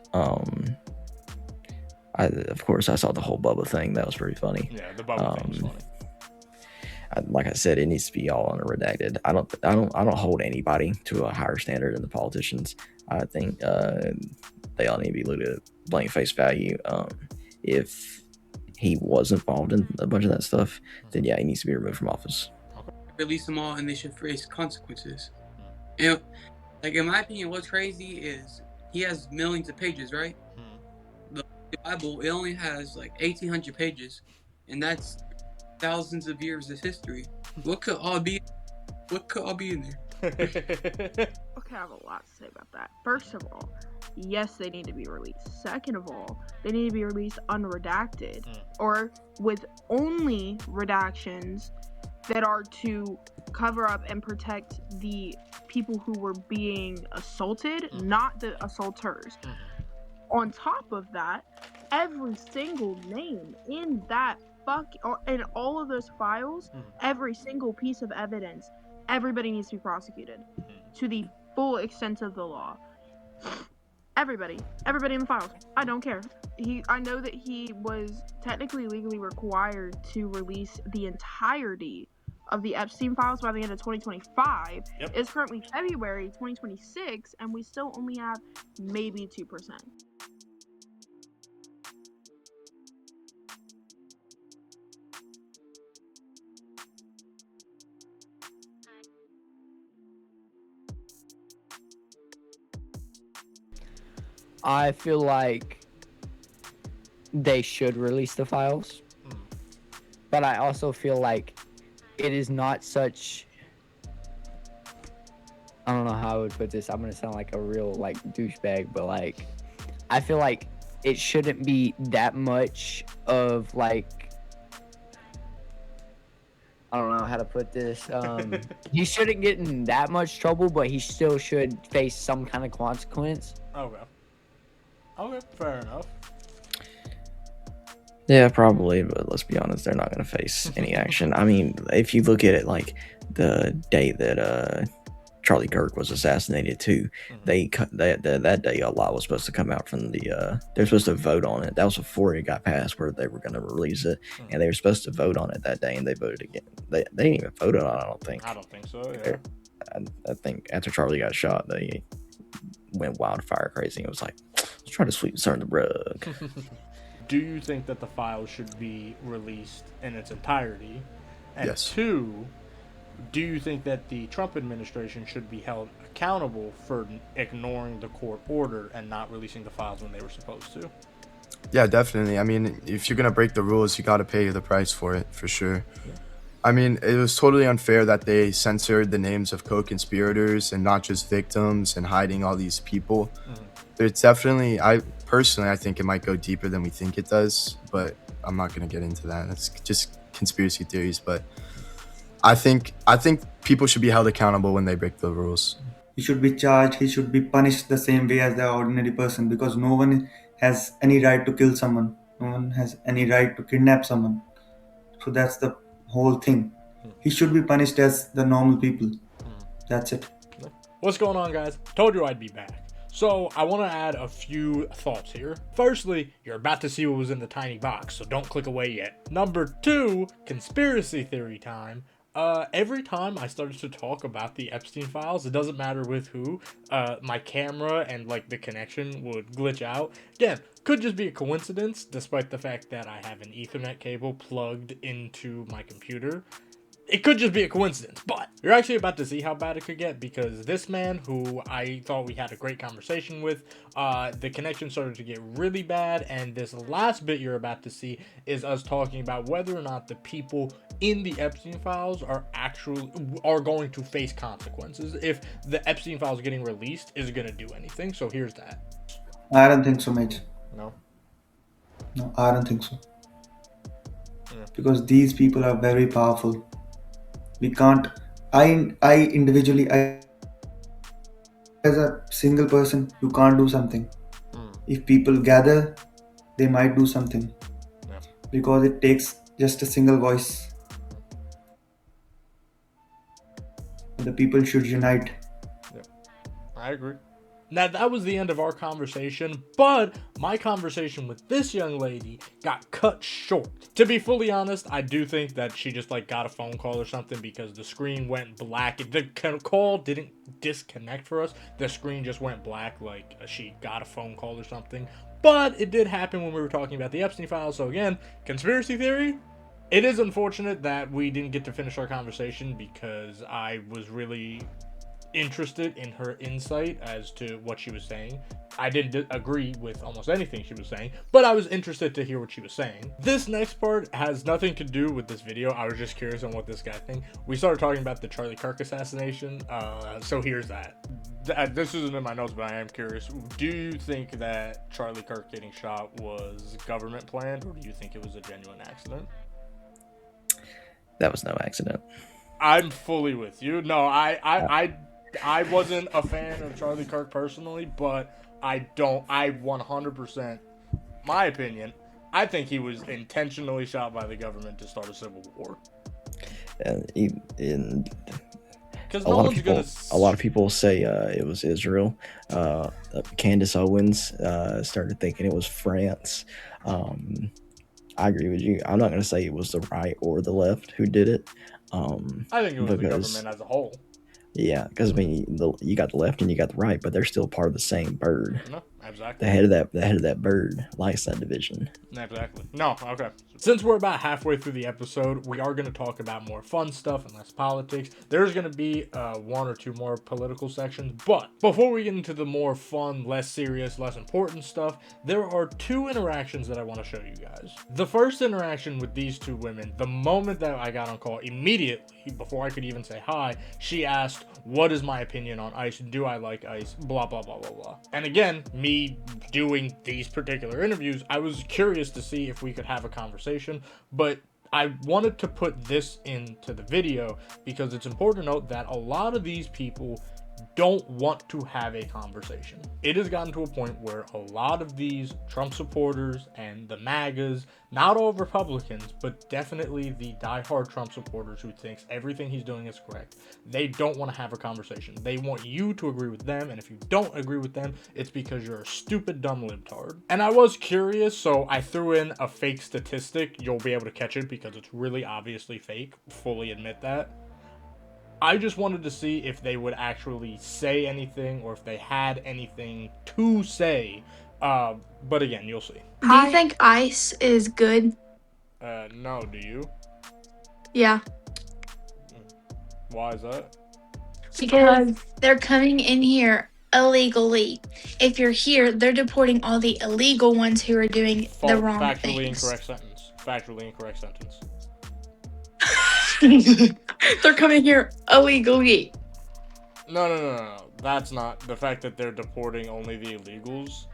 Of course, I saw the whole Bubba thing. That was pretty funny. Yeah, the Bubba thing was funny. Like I said, it needs to be all unredacted. I don't hold anybody to a higher standard than the politicians. I think they all need to be looked at blank face value. If he was involved in a bunch of that stuff, then yeah, he needs to be removed from office. Release them all, and they should face consequences. And like in my opinion, what's crazy is he has millions of pages, right? The Bible, it only has like 1,800 pages, and that's thousands of years of history. What could all be in there? Okay, I have a lot to say about that. First of all, yes, they need to be released. Second of all, they need to be released unredacted or with only redactions that are to cover up and protect the people who were being assaulted, not the assaulters. On top of that, every single name in that in all of those files, every single piece of evidence, everybody needs to be prosecuted to the full extent of the law. Everybody in the files. I don't care. I know that he was technically legally required to release the entirety of the Epstein Files by the end of 2025. Yep. It's currently February 2026, and we still only have maybe 2%. I feel like they should release the files, but I also feel like it is not such. I don't know how I would put this. I'm gonna sound like a real like douchebag, but like I feel like it shouldn't be that much of like. I don't know how to put this. He shouldn't get in that much trouble, but he still should face some kind of consequence. Okay, fair enough. Yeah, probably, but let's be honest, they're not going to face any action. I mean, if you look at it like the day that Charlie Kirk was assassinated too, that day a lot was supposed to come out from they're supposed to vote on it. That was before it got passed where they were going to release it, and they were supposed to vote on it that day, and they voted again. They didn't even vote on it, I don't think. I don't think so, yeah. I think after Charlie got shot, they went wildfire crazy and was like, let's try to sweep this under the rug. Do you think that the files should be released in its entirety? And Yes. 2, do you think that the Trump administration should be held accountable for ignoring the court order and not releasing the files when they were supposed to? Yeah, definitely. I mean, if you're gonna break the rules, you gotta pay the price for it, for sure. Yeah. I mean, it was totally unfair that they censored the names of co-conspirators and not just victims and hiding all these people. There's definitely, I think it might go deeper than we think it does, but I'm not gonna get into that. That's just conspiracy theories. But I think people should be held accountable when they break the rules. He should be charged. He should be punished the same way as the ordinary person, because no one has any right to kill someone. No one has any right to kidnap someone. So that's the whole thing. He should be punished as the normal people. That's it. What's going on, guys? Told you I'd be back. So I want to add a few thoughts here. Firstly, you're about to see what was in the tiny box, so don't click away yet. Number 2, conspiracy theory time. Every time I started to talk about the Epstein Files, it doesn't matter with who, my camera and like the connection would glitch out. Again, could just be a coincidence, despite the fact that I have an Ethernet cable plugged into my computer. It could just be a coincidence, but you're actually about to see how bad it could get, because this man who I thought we had a great conversation with, the connection started to get really bad, and this last bit you're about to see is us talking about whether or not the people in the Epstein Files are going to face consequences. If the Epstein Files getting released is going to do anything. So here's that. I don't think so, mate. No, I don't think so. Yeah. Because these people are very powerful. We can't. I individually, I as a single person, you can't do something. Mm. If people gather, they might do something. Yeah. Because it takes just a single voice. The people should unite. I agree. Now, that was the end of our conversation, but my conversation with this young lady got cut short. To be fully honest, I do think that she just like got a phone call or something because the screen went black. The call didn't disconnect for us. The screen just went black like she got a phone call or something. But it did happen when we were talking about the Epstein Files. So again, conspiracy theory. It is unfortunate that we didn't get to finish our conversation because I was really interested in her insight as to what she was saying. I didn't agree with almost anything she was saying, but I was interested to hear what she was saying. This next part has nothing to do with this video. I was just curious on what this guy thinks. We started talking about the Charlie Kirk assassination, so here's that. This isn't in my notes, but I am curious. Do you think that Charlie Kirk getting shot was government planned, or do you think it was a genuine accident? That was no accident. I'm fully with you. No, I wasn't a fan of Charlie Kirk personally, but I 100%, my opinion, I think he was intentionally shot by the government to start a civil war. Because a lot of people say it was Israel. Candace Owens started thinking it was France. I agree with you. I'm not going to say it was the right or the left who did it. I think it was the government as a whole. Yeah, because I mean, you got the left and you got the right, but they're still part of the same bird. No, exactly. The head of that bird likes that division. Exactly. No, okay. Since we're about halfway through the episode, we are going to talk about more fun stuff and less politics. There's going to be one or two more political sections, but before we get into the more fun, less serious, less important stuff, there are two interactions that I want to show you guys. The first interaction with these two women, the moment that I got on call, immediately, before I could even say hi, she asked, "What is my opinion on ICE? Do I like ICE? Blah, blah, blah, blah, blah." And again, me doing these particular interviews, I was curious to see if we could have a conversation, but I wanted to put this into the video because it's important to note that a lot of these people don't want to have a conversation. It has gotten to a point where a lot of these Trump supporters and the MAGAs, not all Republicans, but definitely the diehard Trump supporters who thinks everything he's doing is correct, they don't want to have a conversation. They want you to agree with them, and if you don't agree with them, it's because you're a stupid, dumb libtard. And I was curious, so I threw in a fake statistic. You'll be able to catch it because it's really obviously fake. Fully admit that. I just wanted to see if they would actually say anything or if they had anything to say. But again, you'll see. Do you think ICE is good? No, do you? Yeah. Why is that? Because they're coming in here illegally. If you're here, they're deporting all the illegal ones who are doing the wrong Factually things. incorrect sentence. Factually incorrect sentence. They're coming here illegally. No. That's not the fact that they're deporting only the illegals.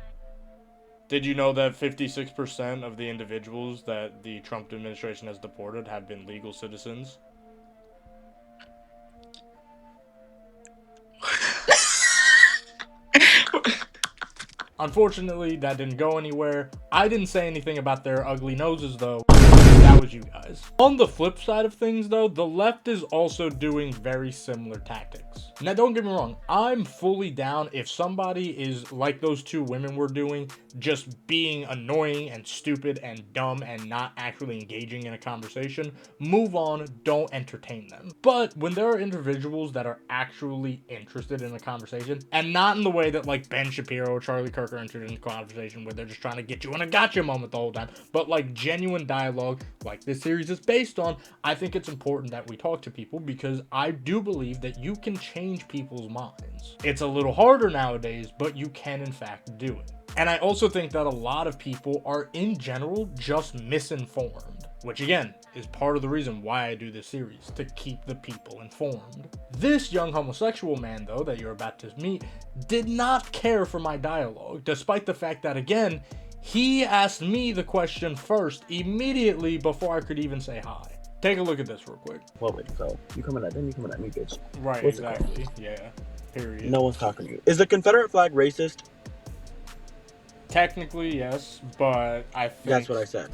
Did you know that 56% of the individuals that the Trump administration has deported have been legal citizens? Unfortunately, that didn't go anywhere. I didn't say anything about their ugly noses, though. That was you guys. On the flip side of things, though, the left is also doing very similar tactics. Now, don't get me wrong. I'm fully down if somebody is like those two women were doing, just being annoying and stupid and dumb and not actually engaging in a conversation. Move on. Don't entertain them. But when there are individuals that are actually interested in a conversation, and not in the way that like Ben Shapiro or Charlie Kirk are interested in a conversation where they're just trying to get you in a gotcha moment the whole time, but like genuine dialogue like this series is based on, I think it's important that we talk to people because I do believe that you can change people's minds. It's a little harder nowadays, but you can in fact do it. And I also think that a lot of people are in general just misinformed, which again is part of the reason why I do this series, to keep the people informed. This young homosexual man, though, that you're about to meet, did not care for my dialogue, despite the fact that, again, he asked me the question first, immediately before I could even say hi. Take a look at this real quick. Well, wait, so you coming at them, you coming at me, bitch. Right, What's exactly, yeah. Period. No one's talking to you. Is the Confederate flag racist? Technically, yes, but I think That's what I said.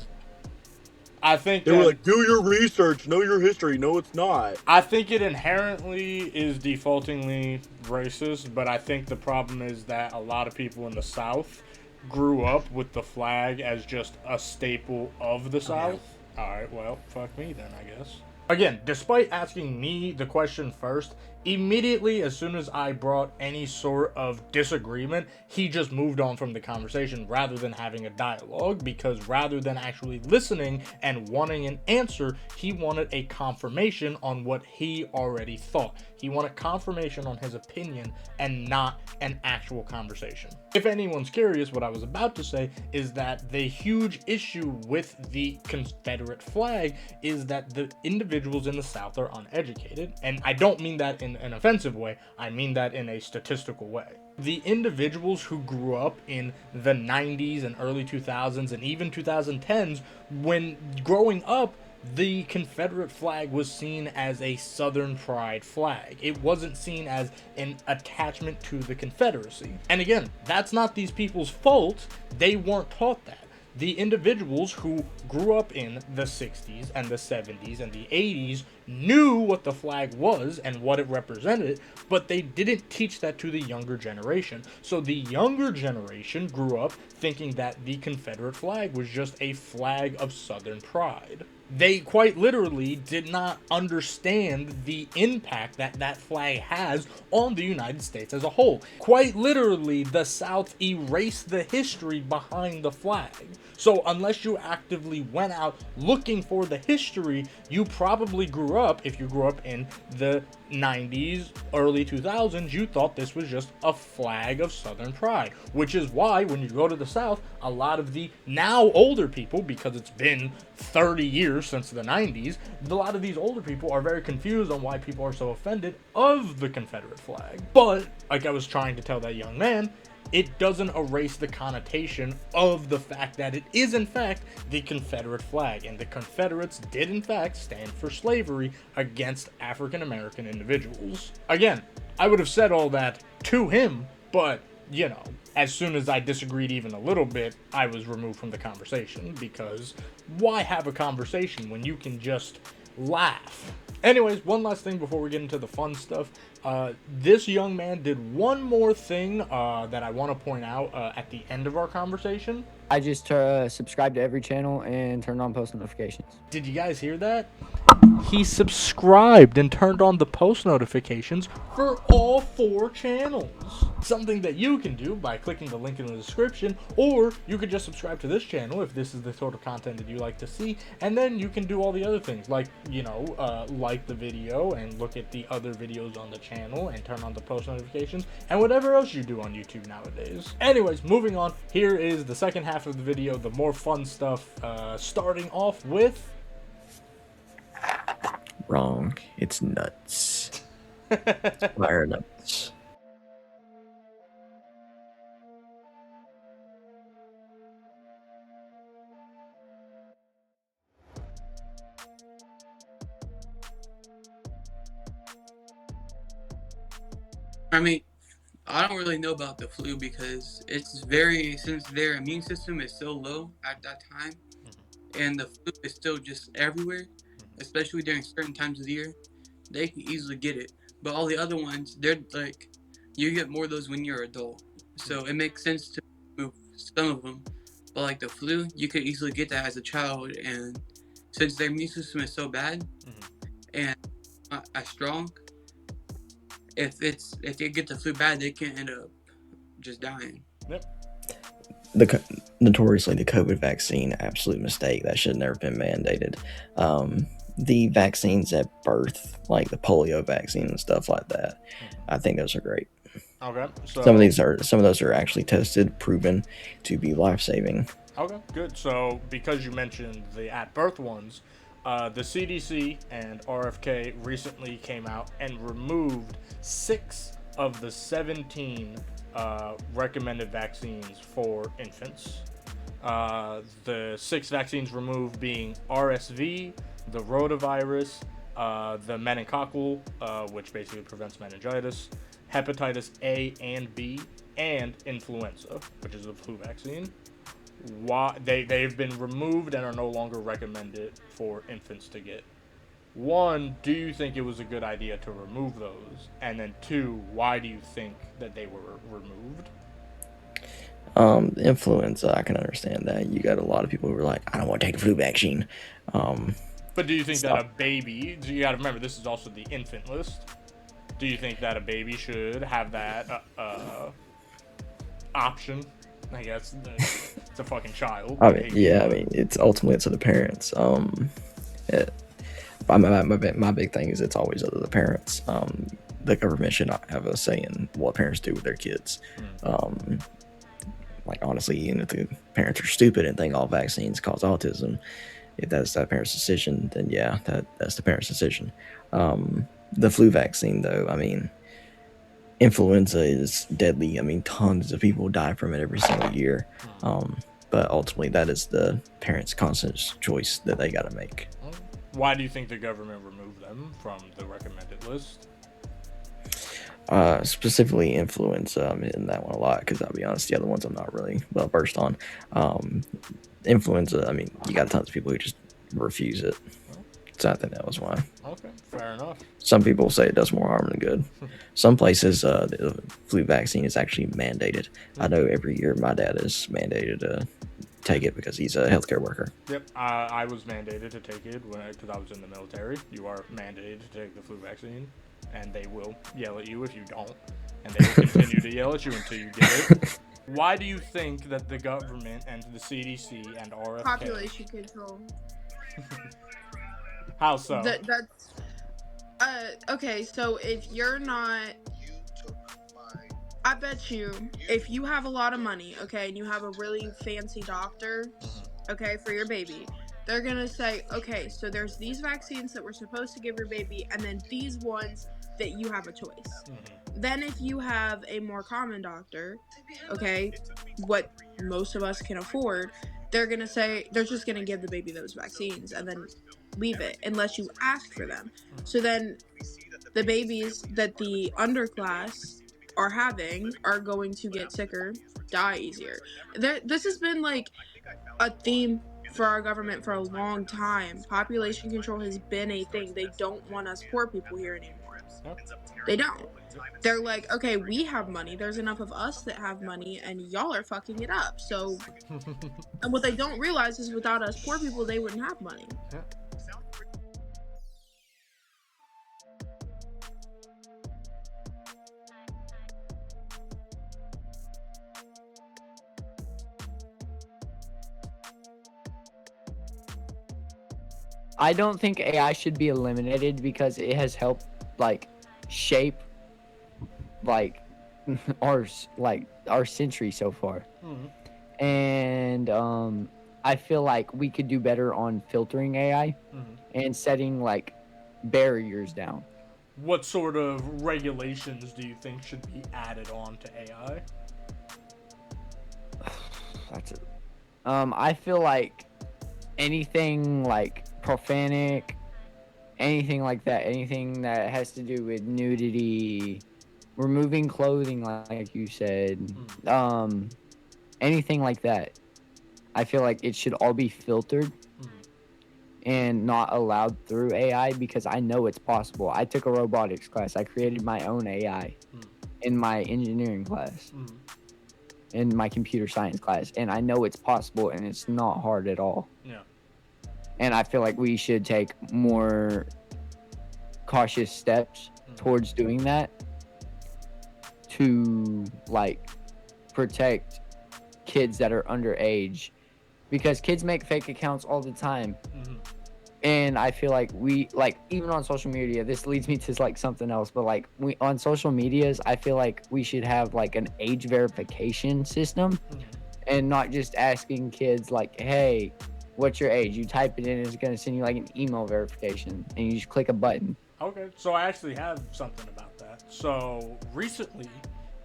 I think they were like, do your research, know your history. No, it's not. I think it inherently is defaultingly racist, but I think the problem is that a lot of people in the South grew up with the flag as just a staple of the South. Alright, well, fuck me then, I guess. Again, despite asking me the question first, immediately as soon as I brought any sort of disagreement, he just moved on from the conversation rather than having a dialogue, because rather than actually listening and wanting an answer, he wanted a confirmation on what he already thought. He wanted confirmation on his opinion and not an actual conversation. If anyone's curious, what I was about to say is that the huge issue with the Confederate flag is that the individuals in the South are uneducated, and I don't mean that in an offensive way, I mean that in a statistical way. The individuals who grew up in the 90s and early 2000s and even 2010s, when growing up, the Confederate flag was seen as a Southern pride flag. It wasn't seen as an attachment to the Confederacy. And again, that's not these people's fault. They weren't taught that. The individuals who grew up in the 60s and the 70s and the 80s knew what the flag was and what it represented, but they didn't teach that to the younger generation. So the younger generation grew up thinking that the Confederate flag was just a flag of Southern pride. They quite literally did not understand the impact that that flag has on the United States as a whole. Quite literally, the South erased the history behind the flag. So unless you actively went out looking for the history, you probably grew up, if you grew up in the 90s, early 2000s, you thought this was just a flag of Southern pride, which is why when you go to the South, a lot of the now older people, because it's been 30 years since the 90s, a lot of these older people are very confused on why people are so offended of the Confederate flag. But, like I was trying to tell that young man, it doesn't erase the connotation of the fact that it is in fact the Confederate flag, and the Confederates did in fact stand for slavery against African American individuals. Again, I would have said all that to him, but you know, as soon as I disagreed even a little bit, I was removed from the conversation, because why have a conversation when you can just laugh? Anyways, one last thing before we get into the fun stuff. This young man did one more thing that I want to point out at the end of our conversation. I just subscribed to every channel and turned on post notifications. Did you guys hear that? He subscribed and turned on the post notifications for all 4 channels. Something that you can do by clicking the link in the description, or you could just subscribe to this channel if this is the sort of content that you like to see, and then you can do all the other things, like, you know, like the video and look at the other videos on the channel and turn on the post notifications and whatever else you do on YouTube nowadays. Anyways, moving on, here is the second half of the video, the more fun stuff, starting off with... Wrong. It's nuts. Fire nuts. I mean, I don't really know about the flu because it's since their immune system is so low at that time, and the flu is still just everywhere, especially during certain times of the year, they can easily get it. But all the other ones, they're like, you get more of those when you're an adult. So it makes sense to remove some of them. But like the flu, you could easily get that as a child, and since their immune system is so bad and not as strong, if they get the flu bad, they can end up just dying. Yep. Notoriously, the COVID vaccine, absolute mistake. That should have never been mandated. The vaccines at birth, like the polio vaccine and stuff like that, I think those are great. Okay. So Some of those are actually tested, proven to be life-saving. Okay, good. So because you mentioned the at birth ones, the CDC and RFK recently came out and removed 6 of the 17 recommended vaccines for infants. The 6 vaccines removed being RSV, the rotavirus, the meningococcal, which basically prevents meningitis, hepatitis A and B, and influenza, which is a flu vaccine. Why they've been removed and are no longer recommended for infants to get. One, do you think it was a good idea to remove those? And then two, why do you think that they were removed? Influenza, I can understand that. You got a lot of people who are like, I don't want to take the flu vaccine. But do you think that a baby, you gotta remember, this is also the infant list. Do you think that a baby should have that option? I guess it's a fucking child. I mean, yeah, I mean, it's ultimately up to the parents. My big thing is it's always up to the parents. The government should not have a say in what parents do with their kids. Like, honestly, even if the parents are stupid and think all vaccines cause autism, if that's that parent's decision, then yeah, that's the parent's decision. The flu vaccine, though, I mean, influenza is deadly. I mean, tons of people die from it every single year. But ultimately, that is the parents' conscious choice that they got to make. Why do you think the government removed them from the recommended list? Specifically influenza, I'm in that one a lot because I'll be honest, the other ones I'm not really well versed on. Influenza, I mean, you got tons of people who just refuse it. So I think that was why. Okay, fair enough. Some people say it does more harm than good. Some places, the flu vaccine is actually mandated. I know every year my dad is mandated to take it because he's a healthcare worker. Yep, I was mandated to take it because I was in the military. You are mandated to take the flu vaccine, and they will yell at you if you don't, and they will continue to yell at you until you get it. Why do you think that the government and the CDC and RFK... Population control. How so? That's... okay, so if you're not... I bet you, if you have a lot of money, okay, and you have a really fancy doctor, okay, for your baby, they're gonna say, okay, so there's these vaccines that we're supposed to give your baby, and then these ones that you have a choice. Then if you have a more common doctor, okay, what most of us can afford, they're gonna say, they're just gonna give the baby those vaccines, and then leave it, unless you ask for them. So then, the babies that the underclass are having are going to get sicker, die easier. This has been like a theme for our government for a long time. Population control has been a thing. They don't want us poor people here anymore. They don't. They're like, okay, we have money. There's enough of us that have money, and y'all are fucking it up. So, and what they don't realize is without us poor people, they wouldn't have money. I don't think AI should be eliminated because it has helped like shape like our century so far. And I feel like we could do better on filtering AI and setting like barriers down. What sort of regulations do you think should be added on to AI? That's it. I feel like anything like profanic, anything like that, anything that has to do with nudity, removing clothing, like you said, anything like that, I feel like it should all be filtered and not allowed through AI because I know it's possible. I took a robotics class. I created my own AI in my engineering class, in my computer science class, and I know it's possible and it's not hard at all. Yeah. And I feel like we should take more cautious steps towards doing that to like protect kids that are underage, because kids make fake accounts all the time. And I feel like we, like, even on social media, this leads me to like something else, but like we on social medias, I feel like we should have like an age verification system and not just asking kids like, hey, what's your age? You type it in, it's gonna send you like an email verification, and you just click a button. Okay, so I actually have something about that. So recently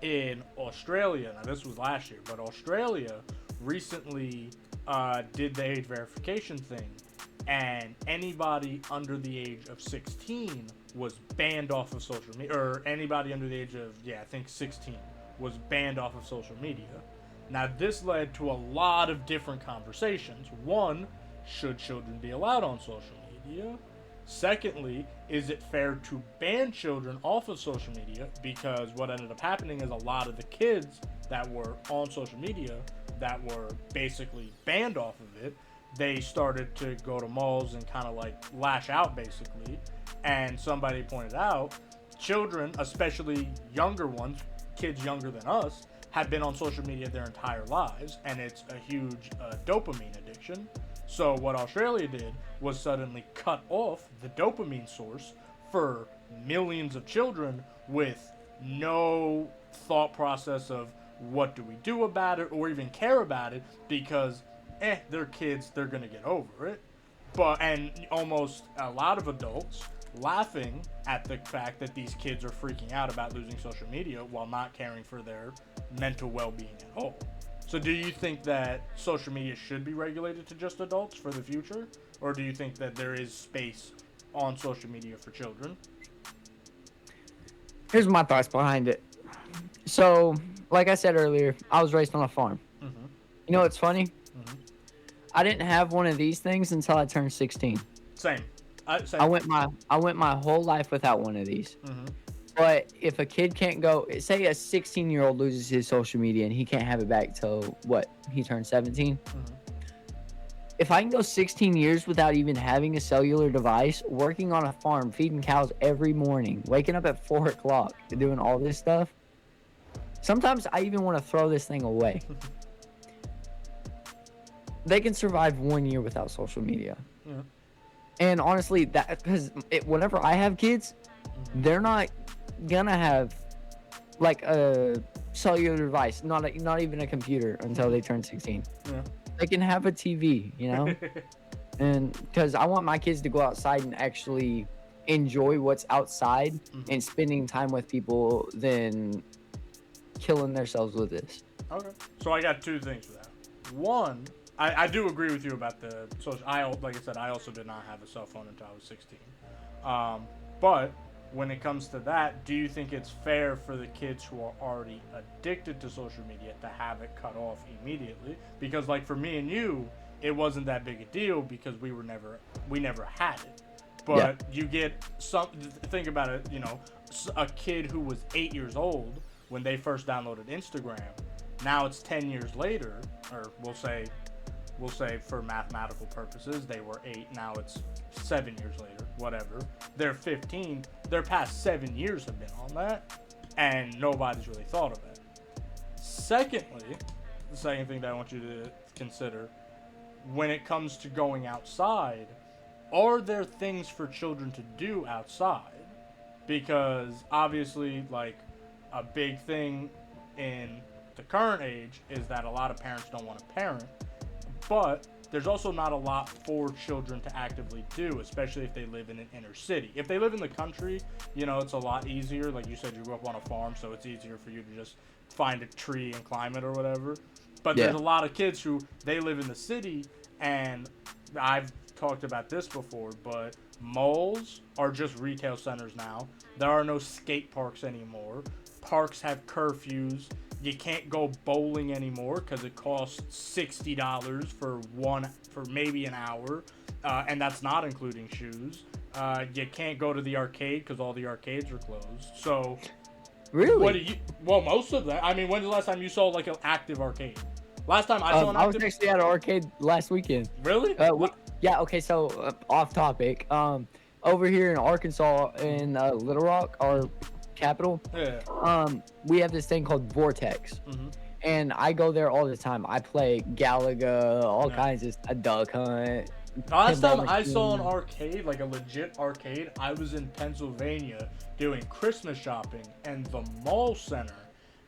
in Australia, now this was last year, but Australia recently did the age verification thing, and anybody under the age of 16 was banned off of social media, or anybody under the age of, I think 16 was banned off of social media. Now, this led to a lot of different conversations. One, should children be allowed on social media? Secondly, is it fair to ban children off of social media? Because what ended up happening is a lot of the kids that were on social media that were basically banned off of it, they started to go to malls and kind of like lash out basically. And somebody pointed out, children, especially younger ones, kids younger than us, have been on social media their entire lives, and it's a huge dopamine addiction. So what Australia did was suddenly cut off the dopamine source for millions of children with no thought process of what do we do about it or even care about it, because they're kids, they're gonna get over it. And almost a lot of adults laughing at the fact that these kids are freaking out about losing social media while not caring for their mental well-being at all. So do you think that social media should be regulated to just adults for the future? Or do you think that there is space on social media for children? Here's my thoughts behind it. So, like I said earlier, I was raised on a farm. Mm-hmm. You know what's funny? Mm-hmm. I didn't have one of these things until I turned 16. Same. I went my whole life without one of these. Mm-hmm. But if a kid can't go, say a 16-year-old loses his social media and he can't have it back till what? He turns 17? Mm-hmm. If I can go 16 years without even having a cellular device, working on a farm, feeding cows every morning, waking up at 4 o'clock, doing all this stuff, sometimes I even want to throw this thing away. They can survive 1 year without social media. Yeah. And honestly, that because whenever I have kids, they're not gonna have like a cellular device, not even a computer until they turn 16. Yeah. They can have a TV, you know? And because I want my kids to go outside and actually enjoy what's outside and spending time with people than killing themselves with this. Okay. So I got two things for that. One, I do agree with you about the social. Like I said, I also did not have a cell phone until I was 16. But when it comes to that, do you think it's fair for the kids who are already addicted to social media to have it cut off immediately? Because like for me and you, it wasn't that big a deal because we never had it. But you get think about it, you know, a kid who was 8 years old when they first downloaded Instagram. Now it's 10 years later, or we'll say for mathematical purposes, they were 8, now it's 7 years later, whatever. They're 15, their past 7 years have been on that, and nobody's really thought of it. Secondly, the second thing that I want you to consider, when it comes to going outside, are there things for children to do outside? Because obviously, like, a big thing in the current age is that a lot of parents don't want to parent, but there's also not a lot for children to actively do, especially if they live in an inner city. If they live in the country, you know, it's a lot easier. Like you said, you grew up on a farm, so it's easier for you to just find a tree and climb it or whatever. But there's a lot of kids who, they live in the city, and I've talked about this before, but malls are just retail centers now. There are no skate parks anymore. Parks have curfews. You can't go bowling anymore because it costs $60 for maybe an hour, and that's not including shoes. You can't go to the arcade because all the arcades are closed. So, really? Well, most of that. I mean, when's the last time you saw like an active arcade? Last time I saw an active. I was actually at an arcade last weekend. Really? Yeah. Okay. So off topic. Over here in Arkansas, in Little Rock, our capital, we have this thing called Vortex, and I go there all the time. I play Galaga, all kinds of a duck hunt. Last time I saw an arcade, like a legit arcade, I was in Pennsylvania doing Christmas shopping, and the mall center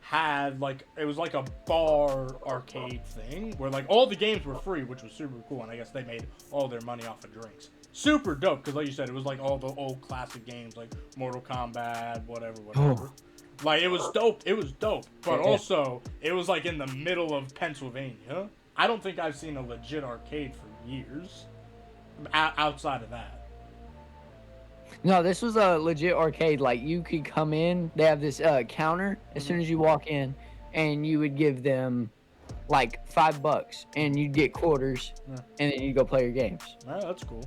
had it was like a bar arcade thing where like all the games were free, which was super cool, and I guess they made all their money off of drinks. Super dope, because like you said, it was like all the old classic games like Mortal Kombat, whatever. Like it was dope, but also it was like in the middle of Pennsylvania. I don't think I've seen a legit arcade for years outside of that. No, this was a legit arcade. Like, you could come in. They have this counter as soon as you walk in, and you would give them like $5, and you'd get quarters, and then you go play your games. All right, that's cool.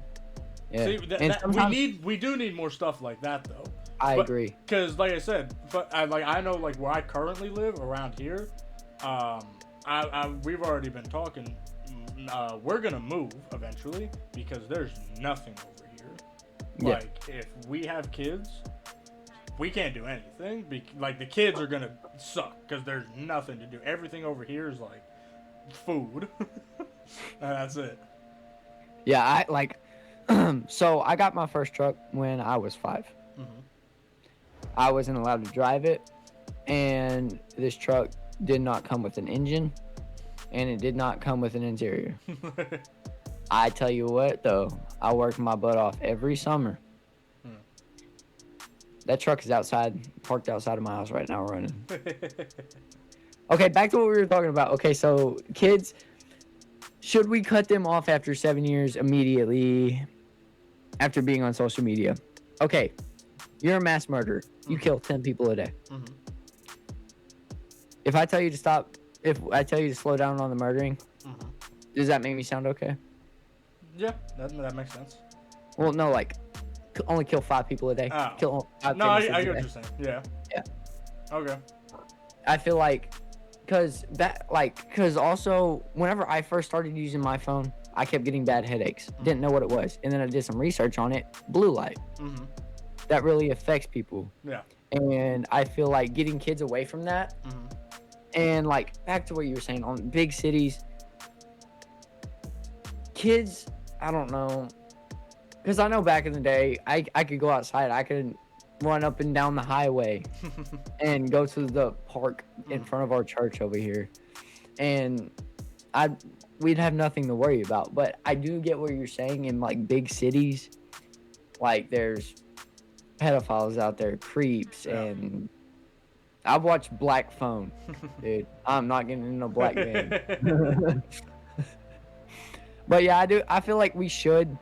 Yeah. See, And sometimes, we do need more stuff like that though. I agree. Because, like I said, I know like where I currently live around here. We've already been talking. We're gonna move eventually because there's nothing over here. Like, if we have kids, we can't do anything. Like, the kids are gonna suck because there's nothing to do. Everything over here is like food. And that's it. Yeah, I like. So I got my first truck when I was 5. I wasn't allowed to drive it, and this truck did not come with an engine, and it did not come with an interior. I tell you what, though, I worked my butt off every summer. That truck is parked outside of my house right now, running. Okay, back to what we were talking about. Okay, so kids, should we cut them off after 7 years immediately after being on social media? Okay, you're a mass murderer. You kill 10 people a day. If I tell you to stop, if I tell you to slow down on the murdering, does that make me sound okay? Yeah, that makes sense. Well, no, like, only kill 5 people a day. Oh. Kill 5 No, I get day. what you're saying. Yeah. Yeah. Okay. I feel like, because also, whenever I first started using my phone, I kept getting bad headaches. Didn't know what it was. And then I did some research on it. Blue light. That really affects people. Yeah. And I feel like getting kids away from that, and like back to what you were saying on big cities, kids, I don't know, because I know back in the day, I could go outside, I could run up and down the highway and go to the park in front of our church over here, and we'd have nothing to worry about. But I do get what you're saying. In like big cities, like there's pedophiles out there, creeps, and I've watched Black Phone, dude. I'm not getting into no black man. But yeah, I feel like we should.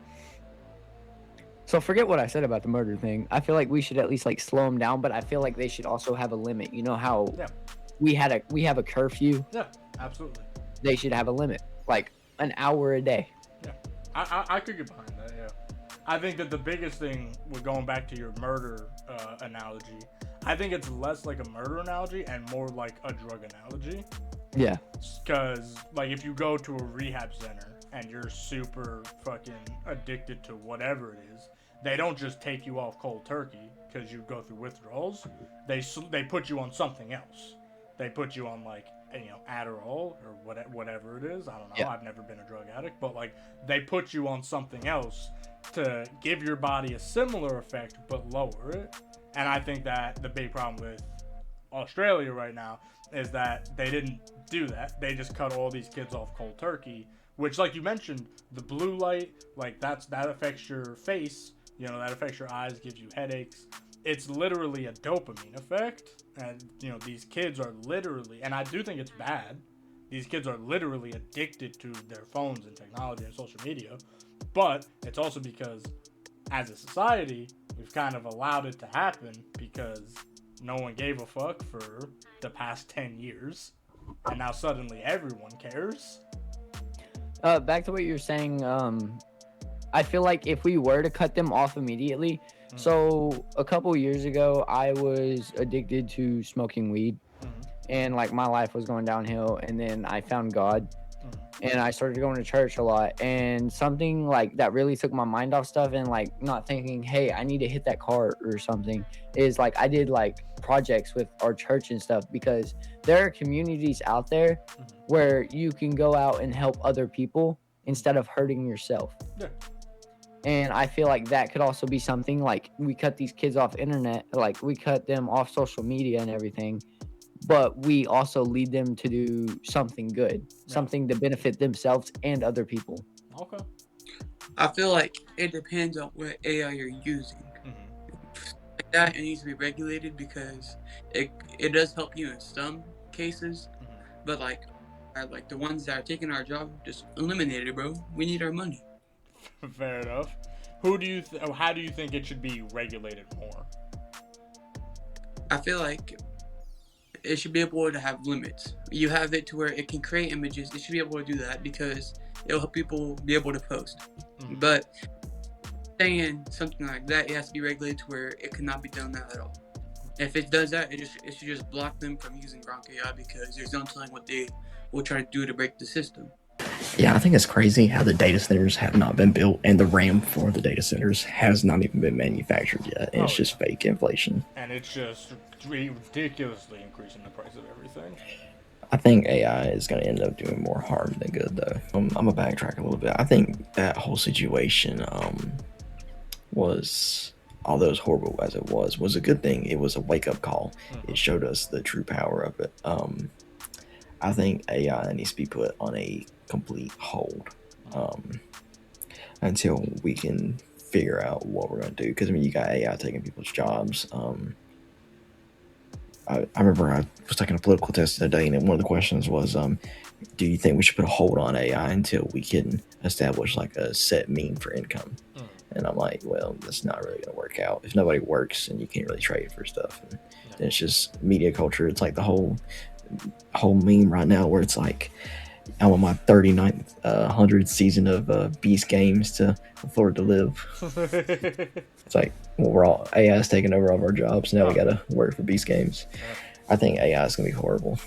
So forget what I said about the murder thing. I feel like we should at least like slow them down, but I feel like they should also have a limit. You know how we have a curfew? Yeah, absolutely. They should have a limit, like an hour a day. Yeah, I could get behind that. Yeah, I think that the biggest thing, with going back to your murder analogy, I think it's less like a murder analogy and more like a drug analogy. Yeah. Because like if you go to a rehab center and you're super fucking addicted to whatever it is, they don't just take you off cold turkey because you go through withdrawals. They put you on something else. They put you on like, you know, Adderall or whatever it is. I don't know. Yeah. I've never been a drug addict, but like they put you on something else to give your body a similar effect but lower it. And I think that the big problem with Australia right now is that they didn't do that. They just cut all these kids off cold turkey, which, like you mentioned, the blue light, like that affects your face, you know, that affects your eyes, gives you headaches. It's literally a dopamine effect. And, you know, these kids are literally, and I do think it's bad, these kids are literally addicted to their phones and technology and social media. But it's also because, as a society, we've kind of allowed it to happen because no one gave a fuck for the past 10 years. And now suddenly everyone cares. Back to what you were saying, I feel like if we were to cut them off immediately, so a couple years ago, I was addicted to smoking weed, and like my life was going downhill, and then I found God, and I started going to church a lot, and something like that really took my mind off stuff, and like not thinking, hey, I need to hit that car or something, is like I did like projects with our church and stuff, because there are communities out there where you can go out and help other people instead of hurting yourself. Yeah. And I feel like that could also be something, like we cut these kids off internet, like we cut them off social media and everything, but we also lead them to do something good, something to benefit themselves and other people. Okay. I feel like it depends on what AI you're using. Like that, it needs to be regulated because it does help you in some cases, but like the ones that are taking our job, just eliminate it, bro. We need our money. Fair enough. How do you think it should be regulated more? I feel like it should be able to have limits. You have it to where it can create images. It should be able to do that because it'll help people be able to post. Mm-hmm. But saying something like that, it has to be regulated to where it cannot be done that at all. If it does that, it should just block them from using Gronk AI because there's no telling what they will try to do to break the system. Yeah, I think it's crazy how the data centers have not been built and the RAM for the data centers has not even been manufactured yet. And it's just fake inflation. And it's just ridiculously increasing the price of everything. I think AI is going to end up doing more harm than good, though. I'm going to backtrack a little bit. I think that whole situation was, although as horrible as it was a good thing. It was a wake-up call. Mm-hmm. It showed us the true power of it. I think AI needs to be put on a complete hold until we can figure out what we're going to do. Because, I mean, you got AI taking people's jobs. I remember I was taking a political test the other day, and one of the questions was, do you think we should put a hold on AI until we can establish like a set mean for income? And I'm like, well, that's not really going to work out. If nobody works, and you can't really trade for stuff. And it's just media culture. It's like the whole meme right now where it's like, I'm on my 39th 100th season of Beast Games to afford to live. It's like, well, we're all AI's taking over all of our jobs. Now we gotta work for Beast Games. I think AI is gonna be horrible.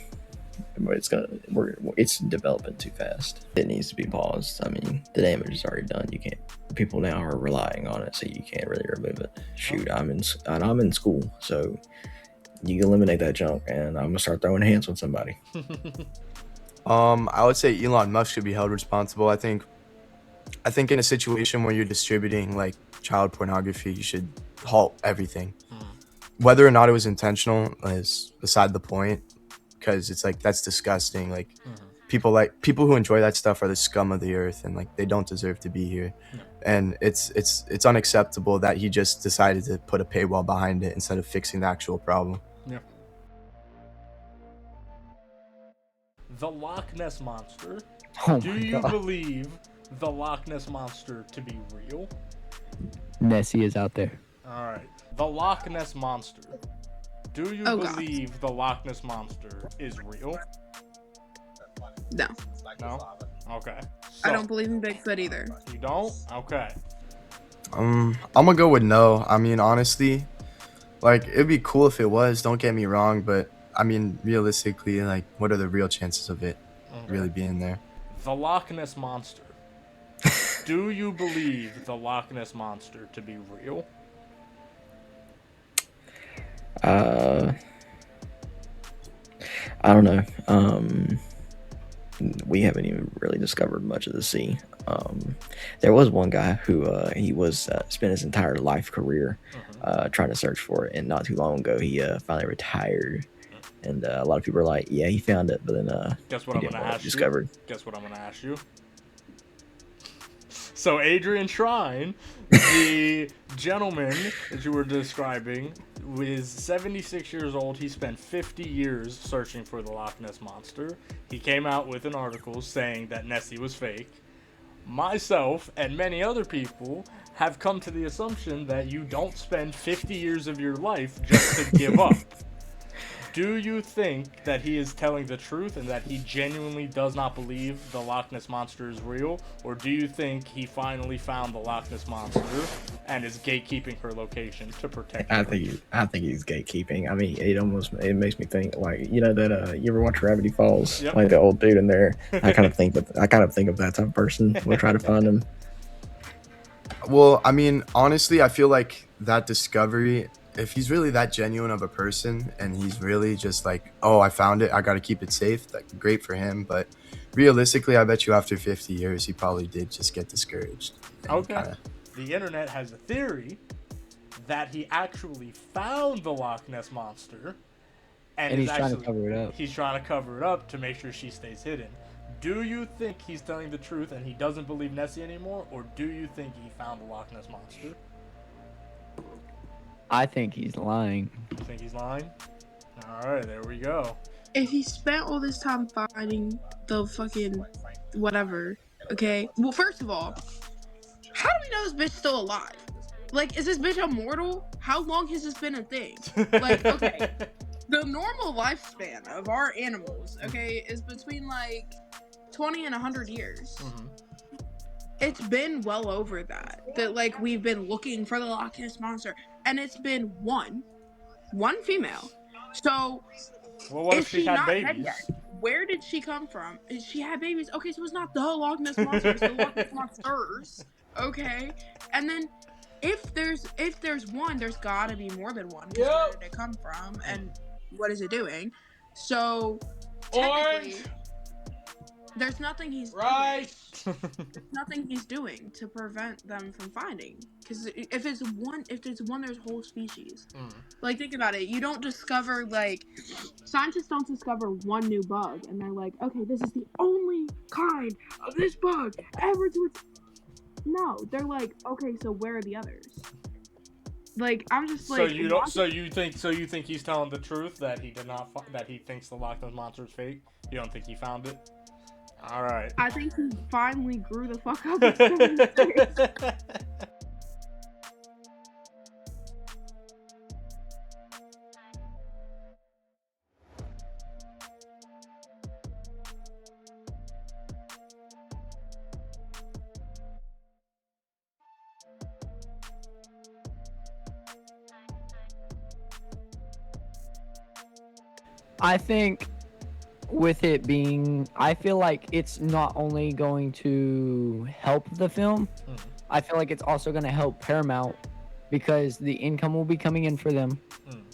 It's developing too fast. It needs to be paused. I mean, the damage is already done. You can't. People now are relying on it, so you can't really remove it. Shoot, I'm in school, so you can eliminate that junk, and I'm gonna start throwing hands on somebody. I would say Elon Musk should be held responsible. I think in a situation where you're distributing like child pornography, you should halt everything. Whether or not it was intentional is beside the point, because it's like, that's disgusting. Like people who enjoy that stuff are the scum of the earth, and like they don't deserve to be here. And it's unacceptable that he just decided to put a paywall behind it instead of fixing the actual problem. Yeah. The Loch Ness Monster. Do you believe the Loch Ness Monster to be real? Nessie is out there. Alright. The Loch Ness Monster. Do you believe the Loch Ness Monster is real? No. No? Okay. So, I don't believe in Bigfoot either. You don't? Okay. I'm gonna go with no. I mean, honestly, like, it'd be cool if it was, don't get me wrong, but I mean, realistically, like, what are the real chances of it really being there? The Loch Ness Monster. Do you believe the Loch Ness Monster to be real? I don't know. We haven't even really discovered much of the sea. There was one guy who he was spent his entire life career trying to search for it, and not too long ago he finally retired. And a lot of people are like, "Yeah, he found it," but then guess what I'm gonna ask discovered. you? Guess what I'm gonna ask you? So Adrian Shrine, the gentleman that you were describing, is 76 years old. He spent 50 years searching for the Loch Ness Monster. He came out with an article saying that Nessie was fake. Myself and many other people have come to the assumption that you don't spend 50 years of your life just to give up. Do you think that he is telling the truth and that he genuinely does not believe the Loch Ness Monster is real? Or do you think he finally found the Loch Ness Monster and is gatekeeping her location to protect her? I think he's gatekeeping. I mean, it makes me think, like, you know that you ever watch Gravity Falls? Yep. Like the old dude in there. I kind of think of that type of person. We'll try to find him. Well, I mean, honestly, I feel like that discovery, if he's really that genuine of a person and he's really just like, oh, I found it, I got to keep it safe, that's great for him. But realistically, I bet you after 50 years, he probably did just get discouraged. Okay. The internet has a theory that he actually found the Loch Ness Monster and he's trying to cover it up. He's trying to cover it up to make sure she stays hidden. Do you think he's telling the truth and he doesn't believe Nessie anymore, or do you think he found the Loch Ness Monster? I think he's lying. You think he's lying? Alright, there we go. If he spent all this time finding the fucking whatever, okay? Well, first of all, how do we know this bitch still alive. Like, is this bitch immortal? How long has this been a thing? Like, okay, the normal lifespan of our animals, okay, is between like 20 and 100 years. It's been well over that like we've been looking for the Loch Ness monster, and it's been one female. So Well, what is if she she had not babies? dead yet? Where did she come from? She had babies. Okay, so it's not the Loch Ness monster, it's the Loch Ness monsters. Okay, and then if there's one, there's gotta be more than one. Where did it come from, and what is it doing? So technically, there's nothing he's doing. There's nothing he's doing to prevent them from finding. Because if it's one, there's a whole species. Like, think about it. You don't discover, like, scientists don't discover one new bug and they're like, okay, this is the only kind of this bug ever to. No, they're like, okay, so where are the others? Like, I'm just like. So you think he's telling the truth that he did not that he thinks the Loch Ness monster is fake? You don't think he found it? All right. I think he finally grew the fuck up at 76. I think with it being, I feel like it's not only going to help the film, I feel like it's also going to help Paramount because the income will be coming in for them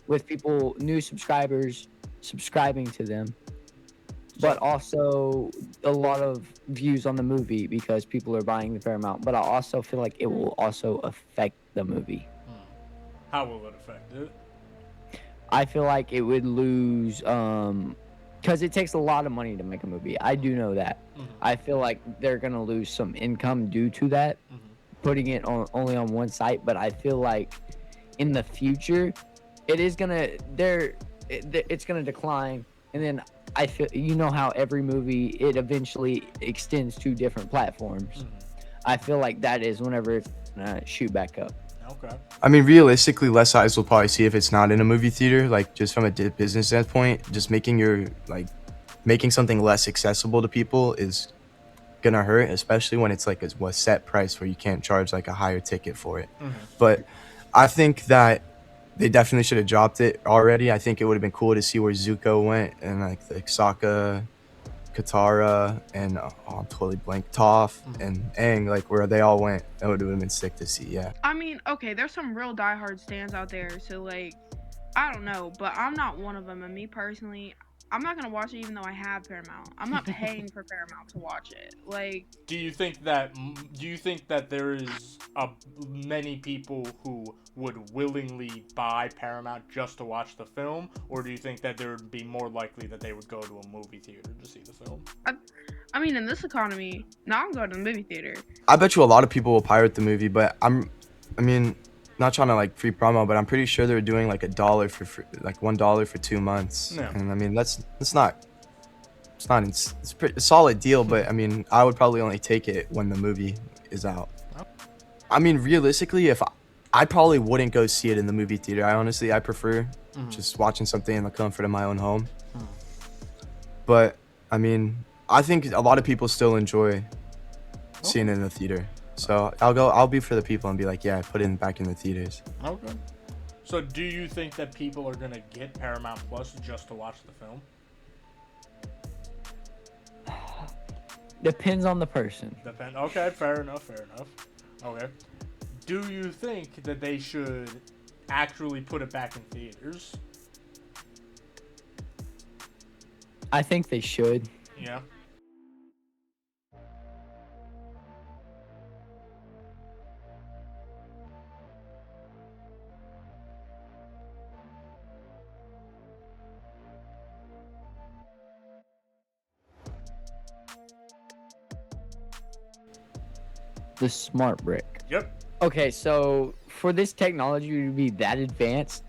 with people, new subscribers subscribing to them, but also a lot of views on the movie because people are buying the Paramount. But I also feel like it will also affect the movie. How will it affect it? I feel like it would lose, because it takes a lot of money to make a movie. I do know that. I feel like they're going to lose some income due to that, putting it only on one site. But I feel like in the future, it is going to, it's going to decline. And then I feel, you know how every movie, it eventually extends to different platforms. I feel like that is whenever it's going to shoot back up. Okay. I mean, realistically, less eyes will probably see if it's not in a movie theater. Like, just from a business standpoint, just making something less accessible to people is gonna hurt, especially when it's like a set price where you can't charge like a higher ticket for it. But I think that they definitely should have dropped it already. I think it would have been cool to see where Zuko went and like the Sokka, Katara, and I'm totally blank, Toph and Aang, like where they all went. That would have been sick to see. Yeah. I mean, okay, there's some real diehard stands out there, so like, I don't know, but I'm not one of them. And me personally, I'm not gonna watch it even though I have Paramount. I'm not paying for Paramount to watch it. Like, do you think that there is many people who would willingly buy Paramount just to watch the film, or do you think that there would be more likely that they would go to a movie theater to see the film? I mean, in this economy, now I'm going to the movie theater. I bet you a lot of people will pirate the movie, but not trying to like free promo, but I'm pretty sure they're doing like $1 for free, like $1 for 2 months. Yeah. And I mean, it's a solid deal, but I mean, I would probably only take it when the movie is out. I mean, realistically, I probably wouldn't go see it in the movie theater. I prefer just watching something in the comfort of my own home. But I mean, I think a lot of people still enjoy seeing it in the theater. So I'll be for the people and be like, yeah, put it back in the theaters. Okay. So do you think that people are gonna get Paramount Plus just to watch the film? Depends on the person. Okay, fair enough. Okay. Do you think that they should actually put it back in theaters? I think they should. Yeah. The smart brick. Yep. Okay, so for this technology to be that advanced,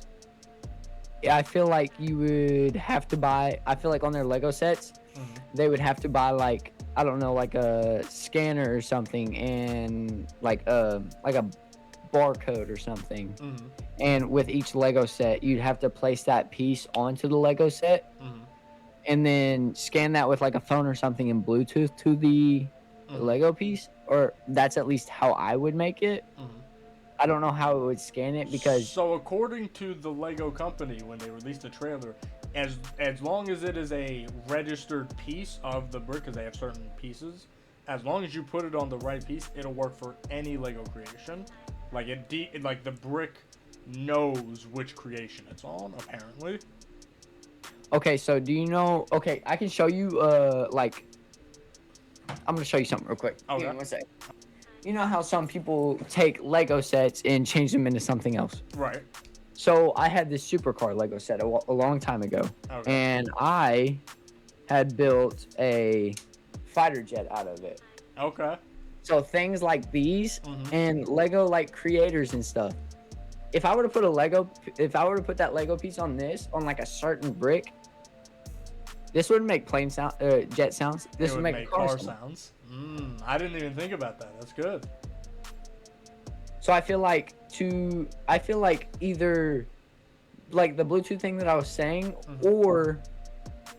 I feel like you would have to buy, I feel like on their Lego sets, they would have to buy like I don't know, like a scanner or something, and like a barcode or something. Mm-hmm. And with each Lego set, you'd have to place that piece onto the Lego set, Mm-hmm. and then scan that with like a phone or something and Bluetooth to the Lego piece. Or that's at least how I would make it. Mm-hmm. I don't know how it would scan it because. So according to the Lego company, when they released the trailer, as long as it is a registered piece of the brick, because they have certain pieces, as long as you put it on the right piece, it'll work for any Lego creation. Like like the brick knows which creation it's on, apparently. Okay, so do you know? Okay, I can show you. Like, I'm gonna show you something real quick. Okay. Give me 1 second. You know how some people take Lego sets and change them into something else? Right. So I had this supercar Lego set a long time ago, Okay. and I had built a fighter jet out of it. Okay. So things like these and Lego like creators and stuff. If I were to put that Lego piece on this, on like a certain brick, this would make plane sound, jet sounds. This would make car sounds. I didn't even think about that. That's good. So I feel like either like the Bluetooth thing that I was saying, or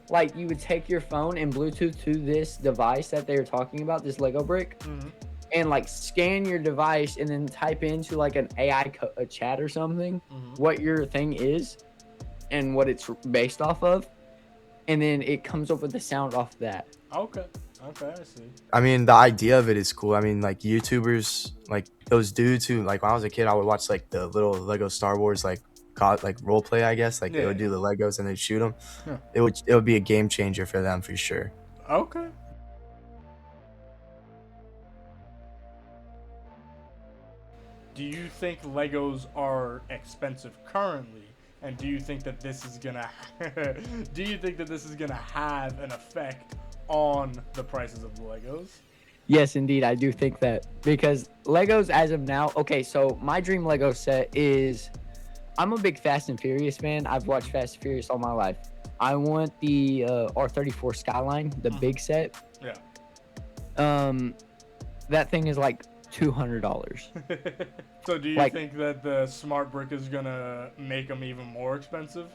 like you would take your phone and Bluetooth to this device that they were talking about, this Lego brick, and like scan your device and then type into like an AI a chat or something what your thing is and what it's based off of, and then it comes up with the sound off of that. Okay, I see. I mean, the idea of it is cool. I mean, like YouTubers, like those dudes who, like when I was a kid, I would watch like the little Lego Star Wars like role play, I guess. Like they would do the Legos and they'd shoot them. Yeah. It would be a game changer for them for sure. Okay. Do you think Legos are expensive currently? And do you think that this is gonna have an effect on the prices of the Legos? Yes, indeed, I do think that, because Legos as of now, okay, so my dream Lego set is, I'm a big Fast and Furious fan. I've watched Fast and Furious all my life. I want the R34 Skyline, the big set. Yeah. That thing is like $200. So do you think that the smart brick is gonna make them even more expensive?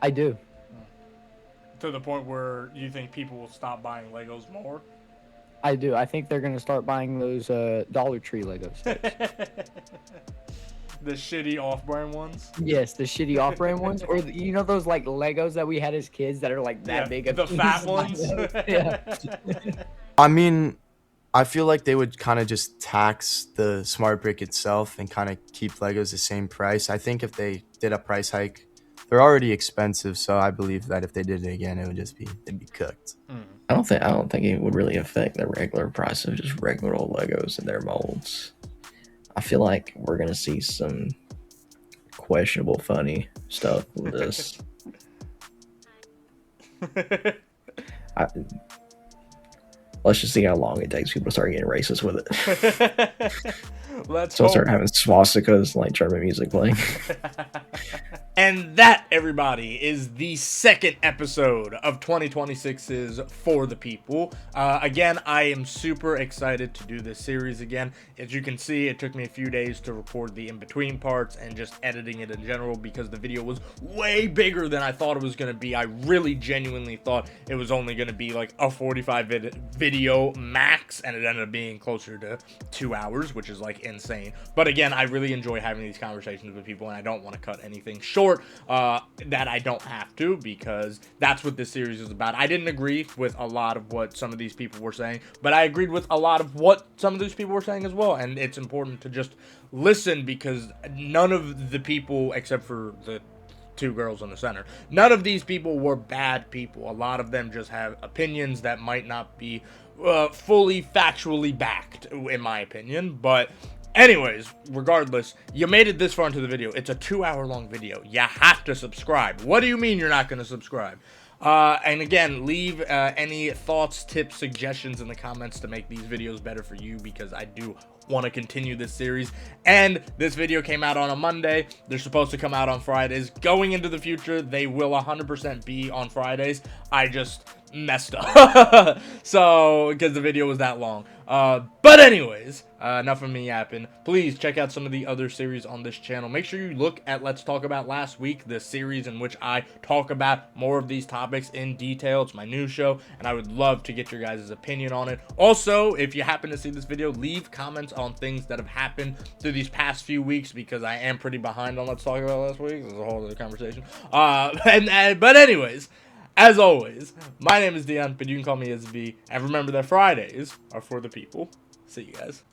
I do. To the point where you think people will stop buying Legos more? I do. I think they're gonna start buying those Dollar Tree Legos. The shitty off-brand ones? Yes, the shitty off-brand ones, or you know those like Legos that we had as kids that are like that big. The fat ones. Yeah. I mean, I feel like they would kind of just tax the smart brick itself and kind of keep Legos the same price. I think if they did a price hike, they're already expensive, so I believe that if they did it again, it'd be cooked. I don't think it would really affect the regular price of just regular old Legos and their molds. I feel like we're gonna see some questionable, funny stuff with this. Let's just see how long it takes people to start getting racist with it. Let's start having swastikas like German music playing. And that, everybody, is the second episode of 2026's For the People. Again, I am super excited to do this series again. As you can see, it took me a few days to record the in-between parts and just editing it in general because the video was way bigger than I thought it was going to be. I really genuinely thought it was only going to be like a 45-minute video max, and it ended up being closer to 2 hours, which is like insane. But again, I really enjoy having these conversations with people, and I don't want to cut anything short that I don't have to, because that's what this series is about. I didn't agree with a lot of what some of these people were saying, but I agreed with a lot of what some of these people were saying as well, and it's important to just listen, because none of the people, except for the two girls in the center, none of these people were bad people. A lot of them just have opinions that might not be fully factually backed, in my opinion. But anyways, regardless, you made it this far into the video. It's a 2-hour long video. You have to subscribe. What do you mean you're not going to subscribe? And again, leave any thoughts, tips, suggestions in the comments to make these videos better for you, because I do want to continue this series. And this video came out on a Monday. They're supposed to come out on Fridays. Going into the future, they will 100% be on Fridays. I just messed up. So, because the video was that long. But anyways, enough of me yapping. Please check out some of the other series on this channel. Make sure you look at Let's Talk About Last Week, the series in which I talk about more of these topics in detail. It's my new show, and I would love to get your guys' opinion on it. Also, if you happen to see this video, leave comments on things that have happened through these past few weeks, because I am pretty behind on Let's Talk About Last Week. This is a whole other conversation. But anyways, as always, my name is Dion, but you can call me SB. And remember that Fridays are for the people. See you guys.